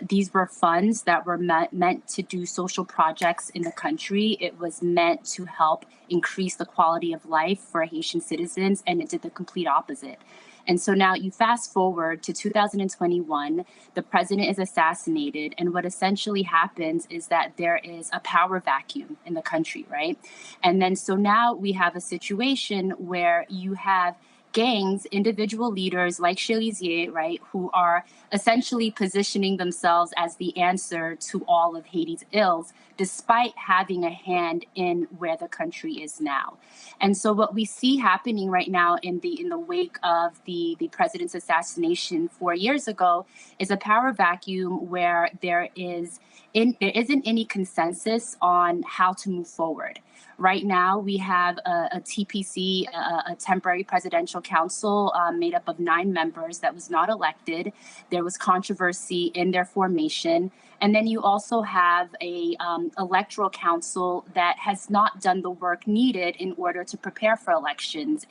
These were funds that were meant to do social projects in the country. It was meant to help increase the quality of life for Haitian citizens, and it did the complete opposite. And so now you fast forward to 2021, the president is assassinated, and what essentially happens is that there is a power vacuum in the country, right? And then so now we have a situation where you have gangs, individual leaders like Chelizier, right, who are essentially positioning themselves as the answer to all of Haiti's ills, despite having a hand in where the country is now. And so what we see happening right now in the wake of the president's assassination 4 years ago is a power vacuum where there isn't any consensus on how to move forward. Right now, we have a TPC, a temporary presidential council made up of 9 members that was not elected. There was controversy in their formation. And then you also have a electoral council that has not done the work needed in order to prepare for elections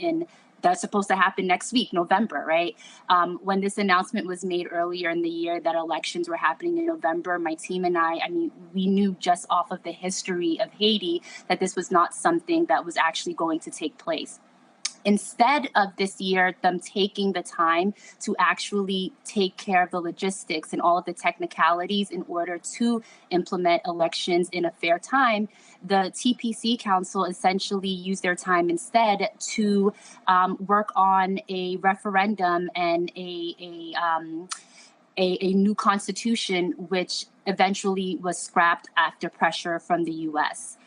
that's supposed to happen next week, November, right? When this announcement was made earlier in the year that elections were happening in November, my team and I mean, we knew just off of the history of Haiti that this was not something that was actually going to take place. Instead of this year, them taking the time to actually take care of the logistics and all of the technicalities in order to implement elections in a fair time, the TPC Council essentially used their time instead to work on a referendum and a new constitution, which eventually was scrapped after pressure from the U.S.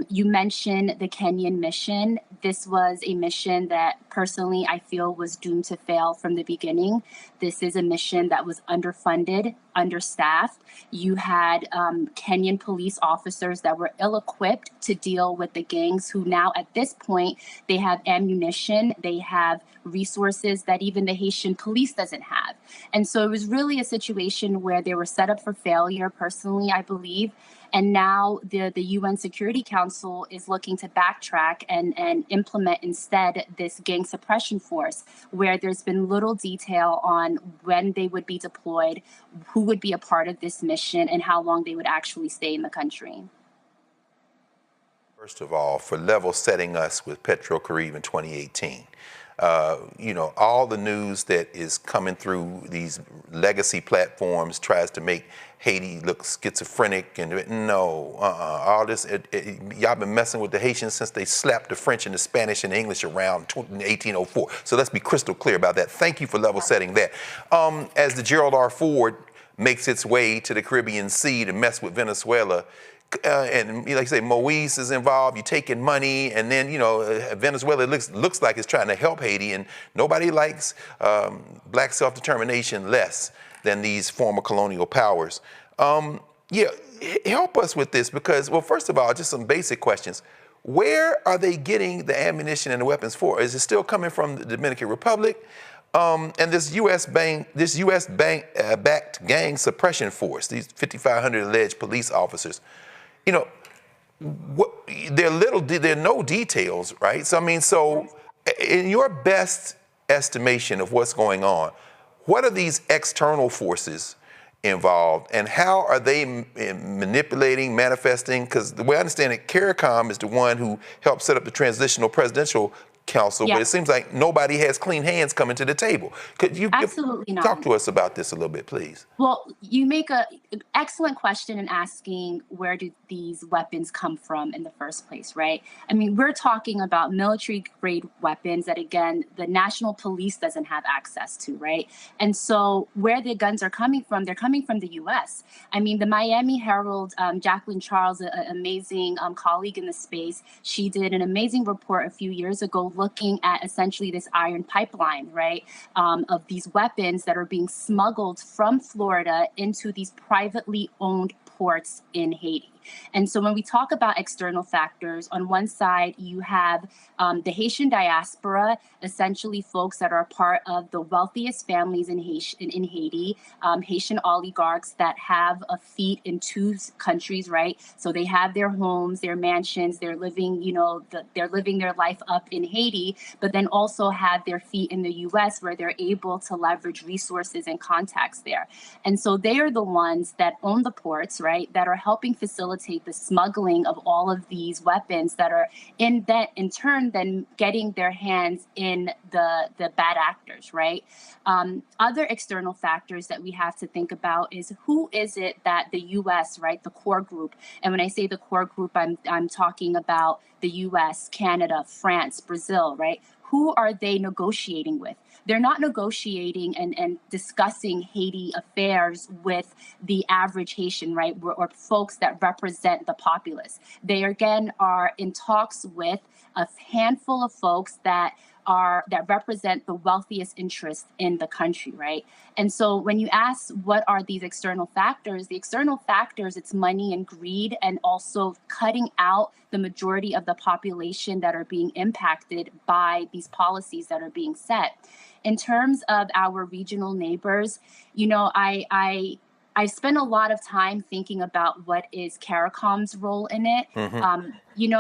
You mentioned the Kenyan mission. This was a mission that personally I feel was doomed to fail from the beginning. This is a mission that was underfunded, understaffed. You had Kenyan police officers that were ill-equipped to deal with the gangs who now at this point, they have ammunition, they have resources that even the Haitian police doesn't have. And so it was really a situation where they were set up for failure, personally, I believe. And now the UN Security Council is looking to backtrack and implement instead this gang suppression force, where there's been little detail on when they would be deployed, who would be a part of this mission, and how long they would actually stay in the country. First of all, for level setting us with Petrocaribe in 2018, all the news that is coming through these legacy platforms tries to make Haiti look schizophrenic and all this. Y'all been messing with the Haitians since they slapped the French and the Spanish and the English around 1804. So let's be crystal clear about that. Thank you for level setting that. As the Gerald R. Ford makes its way to the Caribbean Sea to mess with Venezuela, and like I say, Moise is involved. You're taking money, and then Venezuela looks like it's trying to help Haiti, and nobody likes black self-determination less than these former colonial powers. Help us with this because, well, first of all, just some basic questions. Where are they getting the ammunition and the weapons for? Is it still coming from the Dominican Republic? And this U.S.-backed gang suppression force, these 5,500 alleged police officers, there are no details, right? So in your best estimation of what's going on, what are these external forces involved, and how are they manipulating, manifesting? Because the way I understand it, CARICOM is the one who helped set up the Transitional Presidential Council, but it seems like nobody has clean hands coming to the table. Could you talk to us about this a little bit, please? Well, you make an excellent question in asking where do these weapons come from in the first place, right? I mean, we're talking about military-grade weapons that, again, the national police doesn't have access to, right? And so where the guns are coming from, they're coming from the U.S. I mean, the Miami Herald, Jacqueline Charles, an amazing colleague in the space, she did an amazing report a few years ago looking at essentially this iron pipeline, right, of these weapons that are being smuggled from Florida into these privately owned ports in Haiti. And so when we talk about external factors, on one side, you have the Haitian diaspora, essentially folks that are part of the wealthiest families in Haiti, Haitian oligarchs that have a feet in two countries, right? So they have their homes, their mansions, they're living, they're living their life up in Haiti, but then also have their feet in the US where they're able to leverage resources and contacts there. And so they are the ones that own the ports, right, that are helping facilitate the smuggling of all of these weapons that are in turn then getting their hands in the bad actors, right? Other external factors that we have to think about is who is it that the US, right, the core group, and when I say the core group, I'm talking about the US, Canada, France, Brazil, right? Who are they negotiating with? They're not negotiating and discussing Haiti affairs with the average Haitian, right, or folks that represent the populace. They, again, are in talks with a handful of folks that represent the wealthiest interests in the country, right? And so when you ask what are these external factors, the external factors, it's money and greed, and also cutting out the majority of the population that are being impacted by these policies that are being set. In terms of our regional neighbors, I spent a lot of time thinking about what is CARICOM's role in it. Mm-hmm.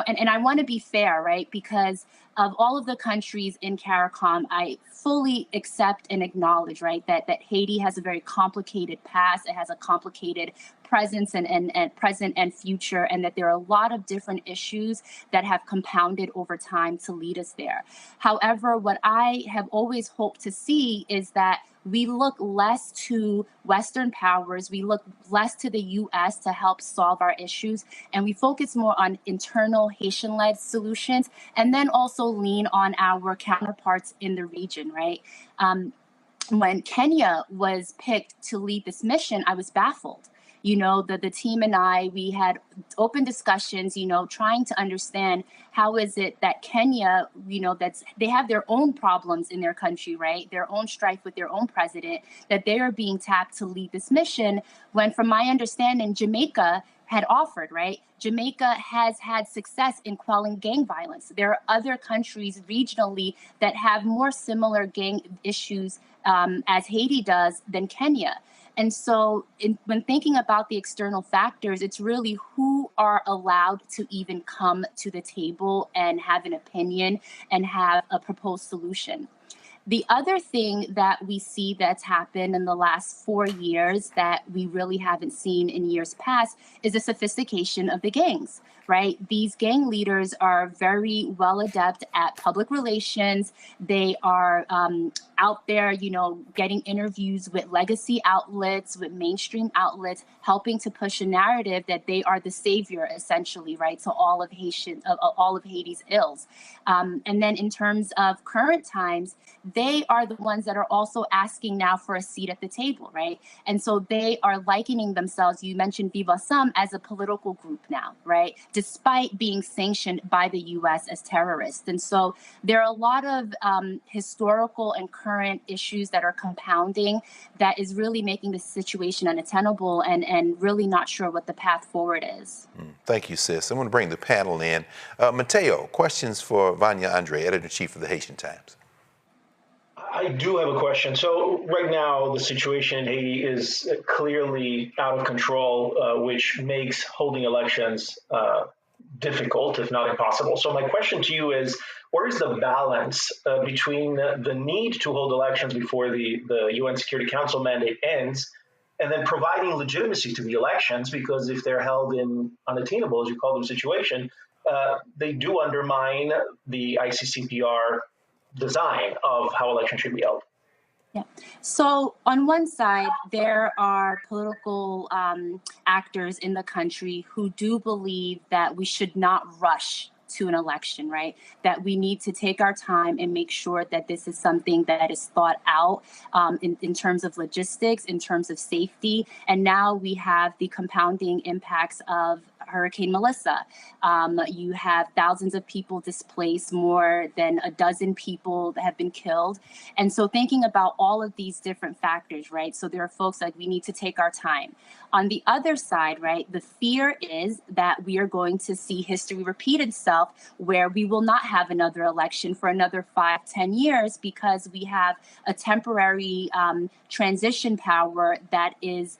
And I want to be fair, right? Because of all of the countries in CARICOM, I fully accept and acknowledge, right, that Haiti has a very complicated past. It has a complicated presence and present and future, and that there are a lot of different issues that have compounded over time to lead us there. However, what I have always hoped to see is that we look less to Western powers, we look less to the US to help solve our issues, and we focus more on internal Haitian-led solutions, and then also lean on our counterparts in the region, right? When Kenya was picked to lead this mission, I was baffled. The team and I, we had open discussions, trying to understand how is it that Kenya, they have their own problems in their country, right? Their own strife with their own president, that they are being tapped to lead this mission, when from my understanding, Jamaica had offered, right? Jamaica has had success in quelling gang violence. There are other countries regionally that have more similar gang issues as Haiti does than Kenya. And so when thinking about the external factors, it's really who are allowed to even come to the table and have an opinion and have a proposed solution. The other thing that we see that's happened in the last 4 years that we really haven't seen in years past is the sophistication of the gangs, right? These gang leaders are very well adept at public relations. They are out there, getting interviews with legacy outlets, with mainstream outlets, helping to push a narrative that they are the savior, essentially, right, to all of Haiti's ills. And then in terms of current times, they are the ones that are also asking now for a seat at the table, right? And so they are likening themselves, you mentioned Viva Sam, as a political group now, right? Despite being sanctioned by the US as terrorists. And so there are a lot of historical and current issues that are compounding that is really making the situation unattainable and really not sure what the path forward is. Thank you, sis. I'm going to bring the panel in. Mateo, questions for Vanya Andre, Editor-in-Chief of the Haitian Times. I do have a question. So right now, the situation in Haiti is clearly out of control, which makes holding elections difficult, if not impossible. So my question to you is, where is the balance between the need to hold elections before the UN Security Council mandate ends, and then providing legitimacy to the elections? Because if they're held in unattainable, as you call them, situation, they do undermine the ICCPR design of how elections should be held. Yeah. So on one side, there are political actors in the country who do believe that we should not rush to an election, right? That we need to take our time and make sure that this is something that is thought out in terms of logistics, in terms of safety. And now we have the compounding impacts of Hurricane Melissa. You have thousands of people displaced, more than a dozen people that have been killed. And so thinking about all of these different factors, right? So there are folks like we need to take our time. On the other side, right, the fear is that we are going to see history repeat itself where we will not have another election for another 5-10 years because we have a temporary transition power that is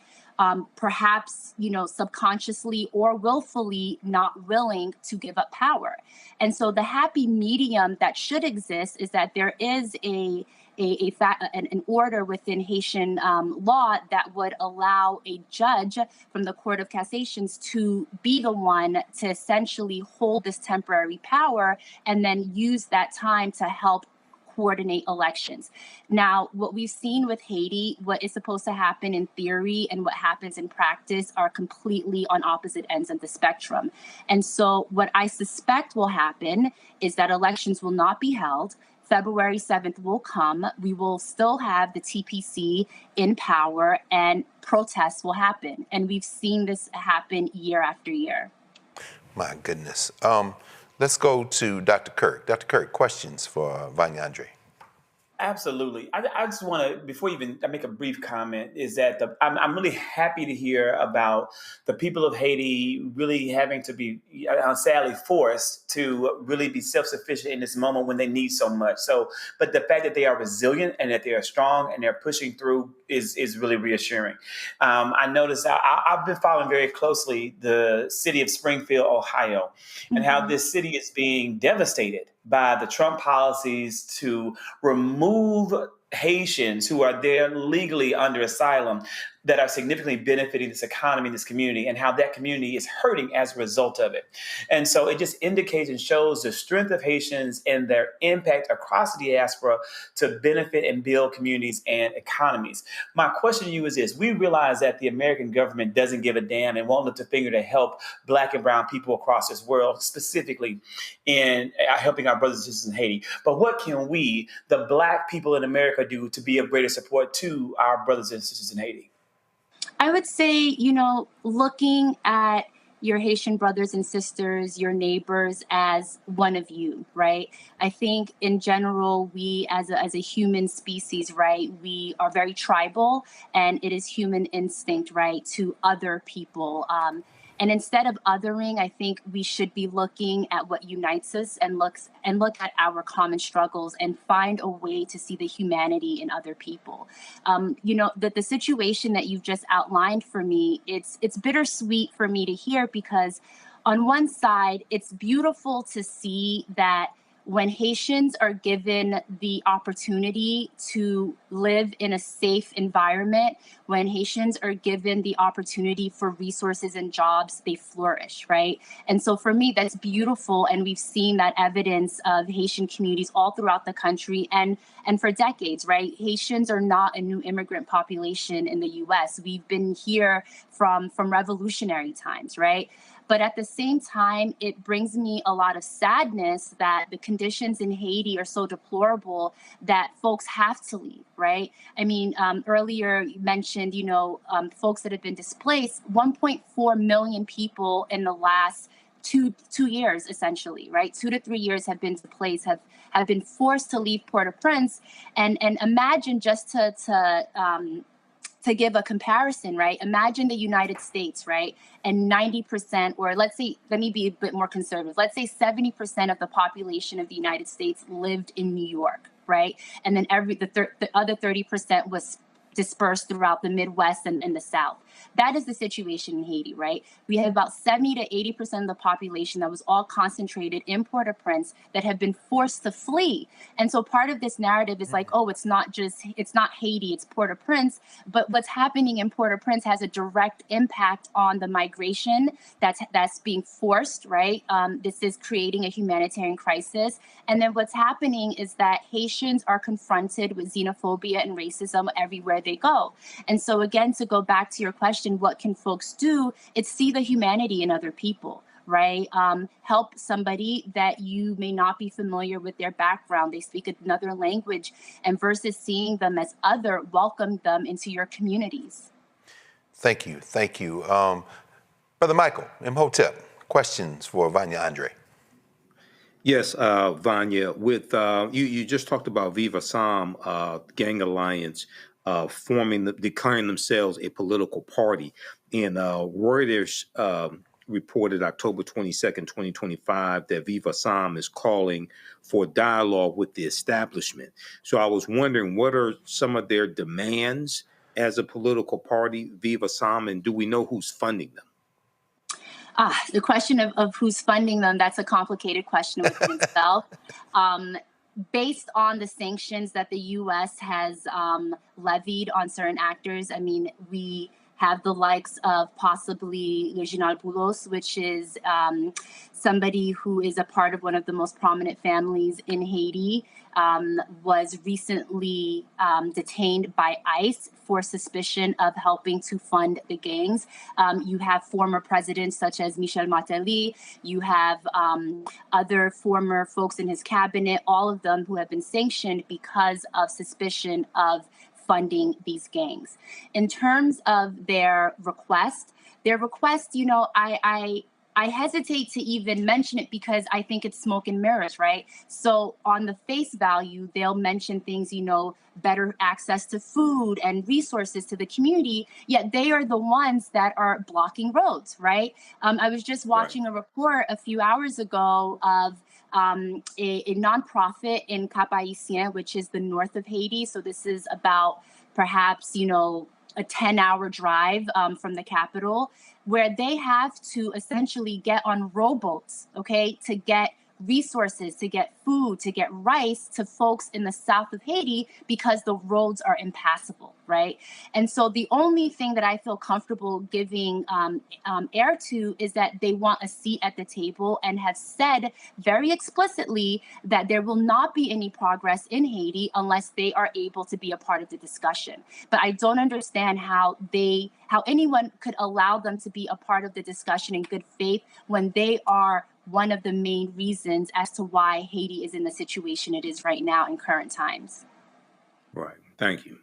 perhaps, subconsciously or willfully not willing to give up power. And so the happy medium that should exist is that there is an order within Haitian law that would allow a judge from the Court of Cassations to be the one to essentially hold this temporary power and then use that time to help coordinate elections. Now, what we've seen with Haiti, what is supposed to happen in theory and what happens in practice are completely on opposite ends of the spectrum. And so what I suspect will happen is that elections will not be held. February 7th will come. We will still have the TPC in power and protests will happen. And we've seen this happen year after year. My goodness. Let's go to Dr. Kirk. Dr. Kirk, questions for Vanyandre. Absolutely. I just want to, before you even make a brief comment, is that I'm really happy to hear about the people of Haiti really having to be, sadly, forced to really be self-sufficient in this moment when they need so much. So, but the fact that they are resilient and that they are strong and they're pushing through is really reassuring. I noticed I've been following very closely the city of Springfield, Ohio, and how this city is being devastated by the Trump policies to remove Haitians who are there legally under asylum that are significantly benefiting this economy, this community, and how that community is hurting as a result of it. And so it just indicates and shows the strength of Haitians and their impact across the diaspora to benefit and build communities and economies. My question to you is this. We realize that the American government doesn't give a damn and won't lift a finger to help Black and brown people across this world, specifically in helping our brothers and sisters in Haiti. But what can we, the Black people in America, do to be of greater support to our brothers and sisters in Haiti? I would say, looking at your Haitian brothers and sisters, your neighbors as one of you, right? I think in general, we as a human species, right, we are very tribal and it is human instinct, right, to other people. And instead of othering, I think we should be looking at what unites us and look at our common struggles and find a way to see the humanity in other people. The situation that you've just outlined for me, it's bittersweet for me to hear because on one side, it's beautiful to see that when Haitians are given the opportunity to live in a safe environment, when Haitians are given the opportunity for resources and jobs, they flourish, right? And so for me, that's beautiful. And we've seen that evidence of Haitian communities all throughout the country and for decades, right? Haitians are not a new immigrant population in the US. We've been here from revolutionary times, right? But at the same time, it brings me a lot of sadness that the conditions in Haiti are so deplorable that folks have to leave, right? I mean, earlier you mentioned, folks that have been displaced, 1.4 million people in the last two years, essentially, right? 2 to 3 years have been displaced, have been forced to leave Port-au-Prince. And imagine just to give a comparison, right? Imagine the United States, right? And 90%, or let's say, let me be a bit more conservative. Let's say 70% of the population of the United States lived in New York, right? And then the other 30% was dispersed throughout the Midwest and the South. That is the situation in Haiti, right? We have about 70 to 80% of the population that was all concentrated in Port-au-Prince that have been forced to flee. And so part of this narrative is like, oh, it's not Haiti, it's Port-au-Prince. But what's happening in Port-au-Prince has a direct impact on the migration that's being forced, right? This is creating a humanitarian crisis. And then what's happening is that Haitians are confronted with xenophobia and racism everywhere they go. And so again, to go back to your question, what can folks do? It's see the humanity in other people, right? Help somebody that you may not be familiar with their background. They speak another language, and versus seeing them as other, welcome them into your communities. Thank you. Brother Michael, Imhotep, questions for Vanya Andre. Yes, Vanya, with you just talked about Viva Sam Gang Alliance declaring themselves a political party. And Reuters reported October 22nd, 2025, that Viva Sam is calling for dialogue with the establishment. So I was wondering, what are some of their demands as a political party, Viva Sam, and do we know who's funding them? The question of who's funding them, that's a complicated question within itself. Based on the sanctions that the U.S. has levied on certain actors, I mean, we have the likes of possibly Reginald Boulos, which is somebody who is a part of one of the most prominent families in Haiti, was recently detained by ICE for suspicion of helping to fund the gangs. You have former presidents such as Michel Martelly. You have other former folks in his cabinet, all of them who have been sanctioned because of suspicion of funding these gangs. In terms of their request, you know, I hesitate to even mention it because I think it's smoke and mirrors, right? So on the face value, they'll mention things, you know, better access to food and resources to the community, yet they are the ones that are blocking roads, right? I was just watching a report a few hours ago of a nonprofit in Cap Haitien, which is the north of Haiti. So this is about perhaps, you know, a 10-hour drive from the capital, where they have to essentially get on rowboats, okay, to get resources, to get food, to get rice to folks in the south of Haiti because the roads are impassable, right? And so the only thing that I feel comfortable giving air to is that they want a seat at the table and have said very explicitly that there will not be any progress in Haiti unless they are able to be a part of the discussion. But I don't understand how anyone could allow them to be a part of the discussion in good faith when they are one of the main reasons as to why Haiti is in the situation it is right now in current times. Right. Thank you.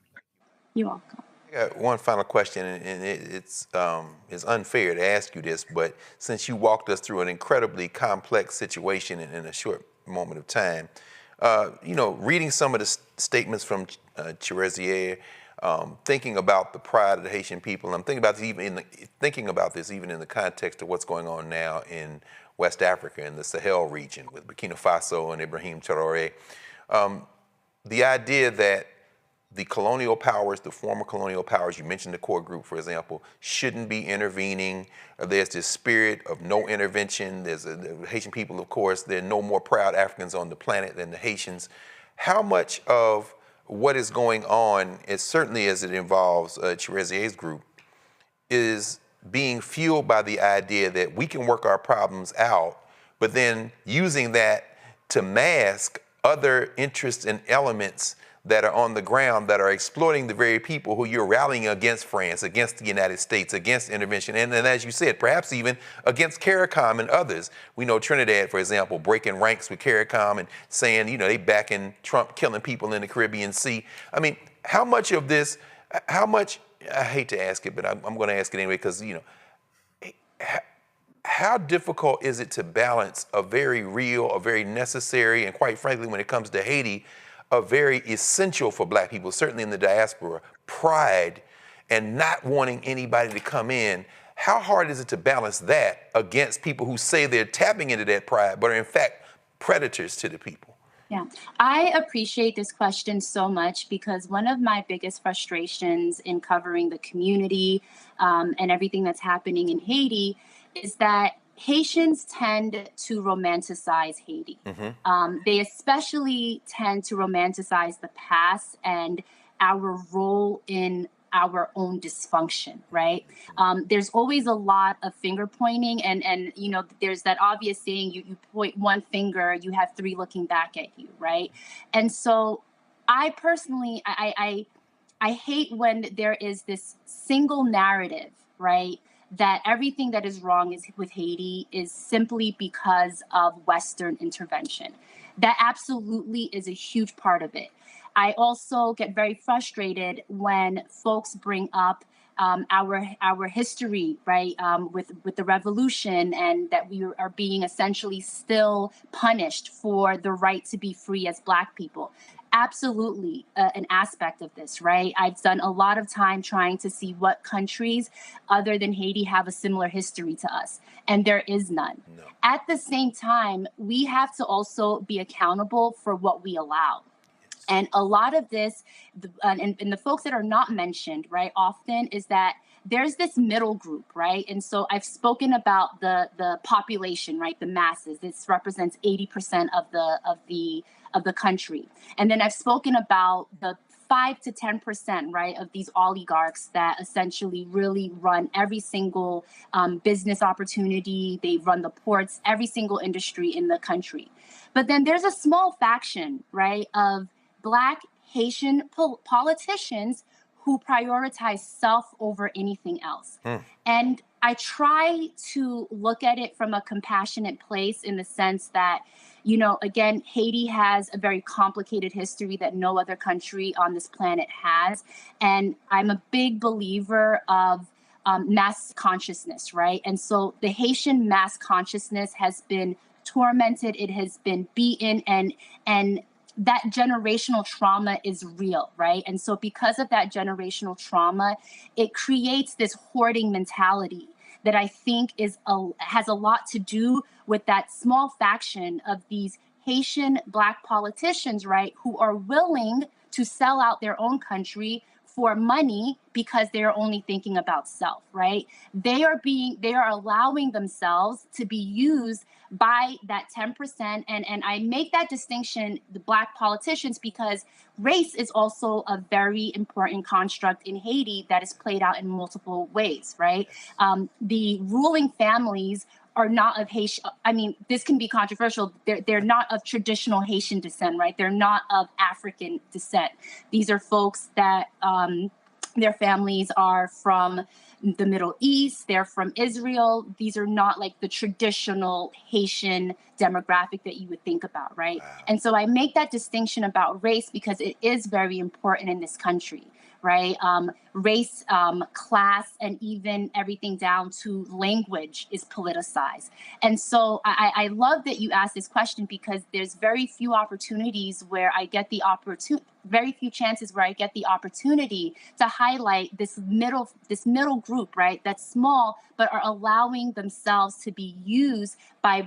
You're welcome. I got one final question, and it's unfair to ask you this, but since you walked us through an incredibly complex situation in a short moment of time, you know, reading some of the statements from Chirezier, thinking about the pride of the Haitian people, I'm thinking about this even in the context of what's going on now in West Africa, in the Sahel region with Burkina Faso and Ibrahim Traoré. The idea that the colonial powers, the former colonial powers, you mentioned the core group, for example, shouldn't be intervening. There's this spirit of no intervention. There's the Haitian people, of course, there are no more proud Africans on the planet than the Haitians. How much of what is going on, certainly as it involves Chirezier's group, is being fueled by the idea that we can work our problems out, but then using that to mask other interests and elements that are on the ground that are exploiting the very people who you're rallying against France, against the United States, against intervention, and then, as you said, perhaps even against CARICOM and others. We know Trinidad, for example, breaking ranks with CARICOM and saying, you know, they backing Trump killing people in the Caribbean Sea. I mean, how much of this, I hate to ask it, but I'm going to ask it anyway, because, you know, how difficult is it to balance a very real, a very necessary, and quite frankly, when it comes to Haiti, a very essential for Black people, certainly in the diaspora, pride and not wanting anybody to come in? How hard is it to balance that against people who say they're tapping into that pride, but are in fact predators to the people? Yeah, I appreciate this question so much because one of my biggest frustrations in covering the community and everything that's happening in Haiti is that Haitians tend to romanticize Haiti. They especially tend to romanticize the past and our role in our own dysfunction, right? There's always a lot of finger pointing and you know, there's that obvious saying, you point one finger, you have three looking back at you, right? And so I personally, I hate when there is this single narrative, right? That everything that is wrong with Haiti is simply because of Western intervention. That absolutely is a huge part of it. I also get very frustrated when folks bring up our history, right, with the revolution, and that we are being essentially still punished for the right to be free as Black people. Absolutely an aspect of this, right? I've done a lot of time trying to see what countries other than Haiti have a similar history to us, and there is none. No. At the same time, we have to also be accountable for what we allow. And a lot of this, and the folks that are not mentioned, right, often is that there's this middle group, right? And so I've spoken about the population, right, the masses. This represents 80% of the country. And then I've spoken about the 5 to 10%, right, of these oligarchs that essentially really run every single business opportunity. They run the ports, every single industry in the country. But then there's a small faction, right, of Black Haitian politicians who prioritize self over anything else. And I try to look at it from a compassionate place in the sense that, you know, again, Haiti has a very complicated history that no other country on this planet has. And I'm a big believer of mass consciousness, right? And so the Haitian mass consciousness has been tormented, it has been beaten, and that generational trauma is real, right? And so because of that generational trauma, it creates this hoarding mentality that I think has a lot to do with that small faction of these Haitian Black politicians, right, who are willing to sell out their own country for money because they're only thinking about self, right? They are allowing themselves to be used by that 10%. And I make that distinction, the Black politicians, because race is also a very important construct in Haiti that is played out in multiple ways, right? The ruling families are not of Haitian, I mean, this can be controversial. They're not of traditional Haitian descent, right? They're not of African descent. These are folks that their families are from the Middle East, they're from Israel. These are not like the traditional Haitian demographic that you would think about, right? Wow. And so I make that distinction about race because it is very important in this country, right? Race, class, and even everything down to language is politicized. And so I love that you asked this question because there's very few opportunities where I get the very few chances where I get the opportunity to highlight this middle group, right? That's small, but are allowing themselves to be used by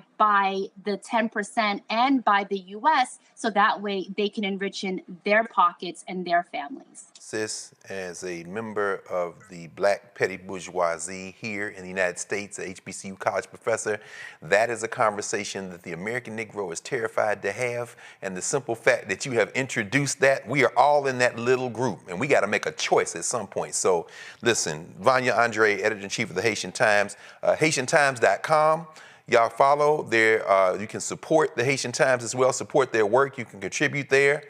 the 10% and by the U.S. so that way they can enrich in their pockets and their families. Sis, as a member of the Black petty bourgeoisie here in the United States, a HBCU college professor, that is a conversation that the American Negro is terrified to have. And the simple fact that you have introduced that, we are all in that little group, and we got to make a choice at some point. So listen, Vanya Andre, editor-in-chief of the Haitian Times, HaitianTimes.com. Y'all follow there. You can support the Haitian Times as well, support their work. You can contribute there.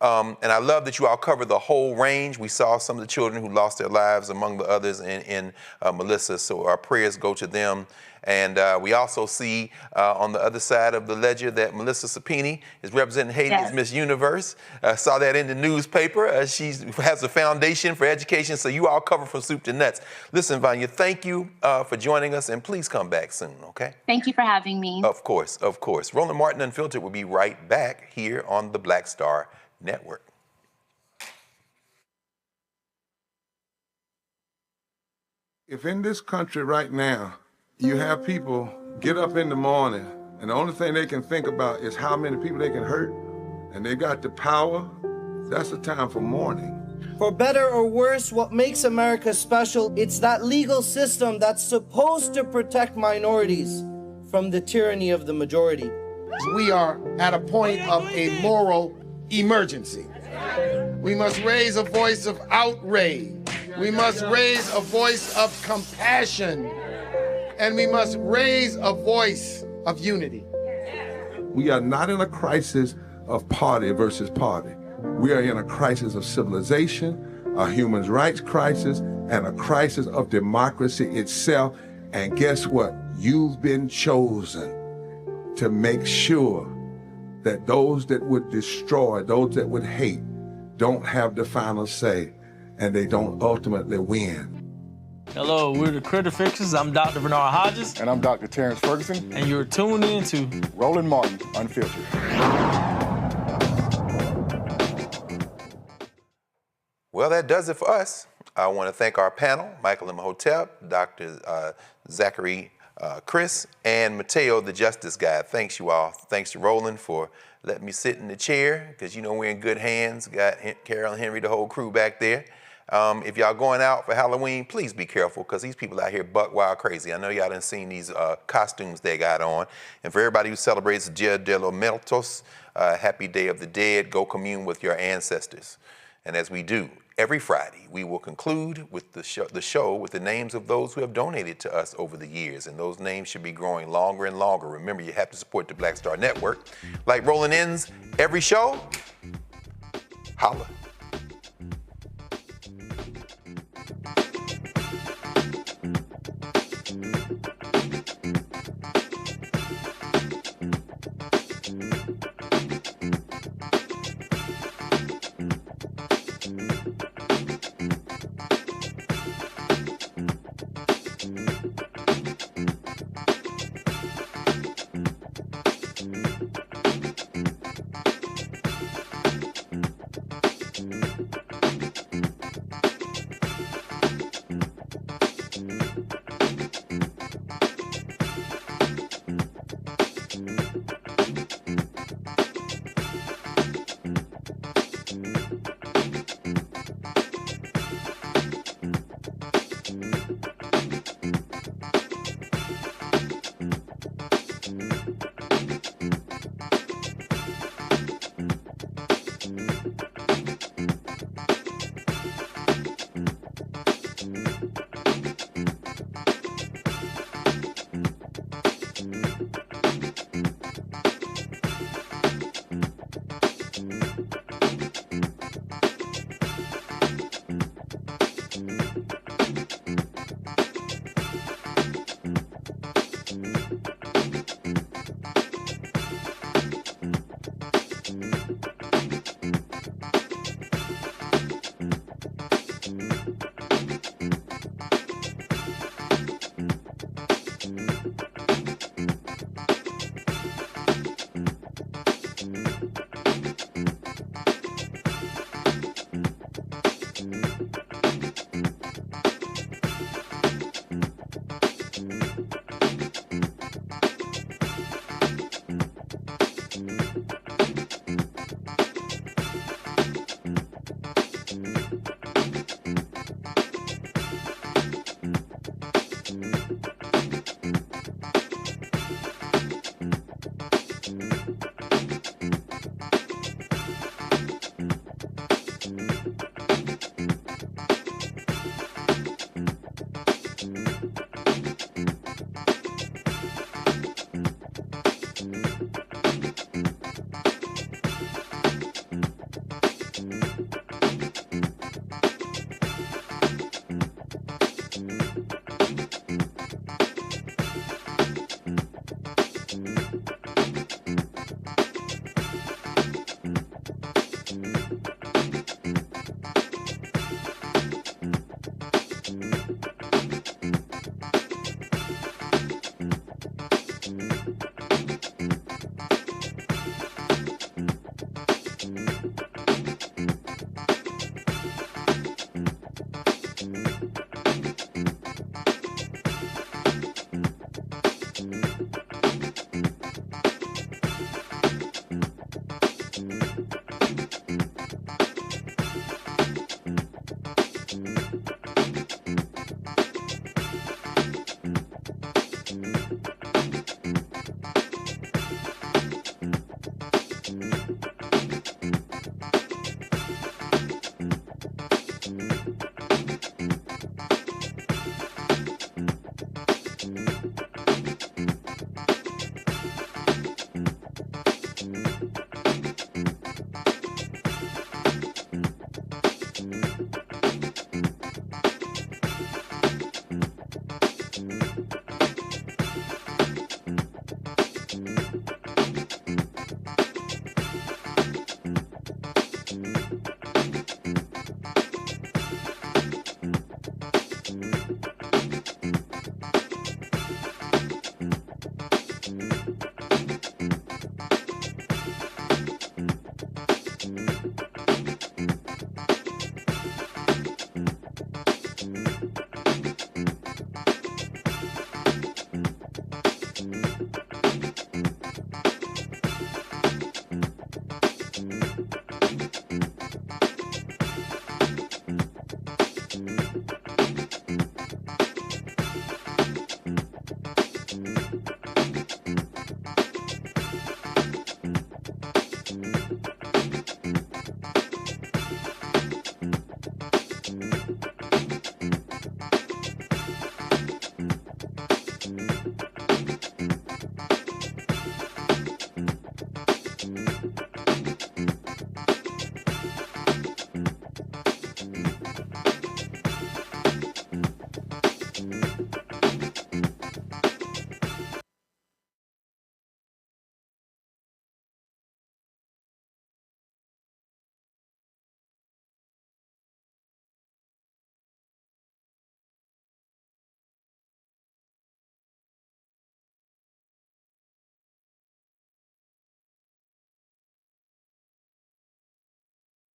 And I love that you all cover the whole range. We saw some of the children who lost their lives, among the others, in Melissa. So our prayers go to them. And we also see on the other side of the ledger that Melissa Sapini is representing Haiti as Miss Universe. Saw that in the newspaper. She has a foundation for education. So you all cover from soup to nuts. Listen, Vanya, thank you for joining us. And please come back soon, okay? Thank you for having me. Of course, of course. Roland Martin Unfiltered will be right back here on the Black Star Network. If in this country right now, you have people get up in the morning and the only thing they can think about is how many people they can hurt, and they got the power, that's the time for mourning. For better or worse, what makes America special, it's that legal system that's supposed to protect minorities from the tyranny of the majority. We are at a point of a moral emergency. We must raise a voice of outrage. We must raise a voice of compassion. And we must raise a voice of unity. We are not in a crisis of party versus party. We are in a crisis of civilization, a human rights crisis, and a crisis of democracy itself. And guess what? You've been chosen to make sure that those that would destroy, those that would hate, don't have the final say, and they don't ultimately win. Hello, we're the Critter Fixers. I'm Dr. Bernard Hodges. And I'm Dr. Terrence Ferguson. And you're tuned in to Roland Martin Unfiltered. Well, that does it for us. I want to thank our panel, Michael Imhotep, Dr. Zachary Chris, and Mateo, the Justice Guy. Thanks, you all. Thanks to Roland for letting me sit in the chair, because you know we're in good hands. Got Carol and Henry, the whole crew back there. If y'all going out for Halloween, please be careful, because these people out here buck wild crazy. I know y'all done seen these costumes they got on. And for everybody who celebrates Dia de los Muertos, happy Day of the Dead, go commune with your ancestors. And as we do every Friday, we will conclude with the show with the names of those who have donated to us over the years. And those names should be growing longer and longer. Remember, you have to support the Black Star Network. Like Roland ends every show, holla.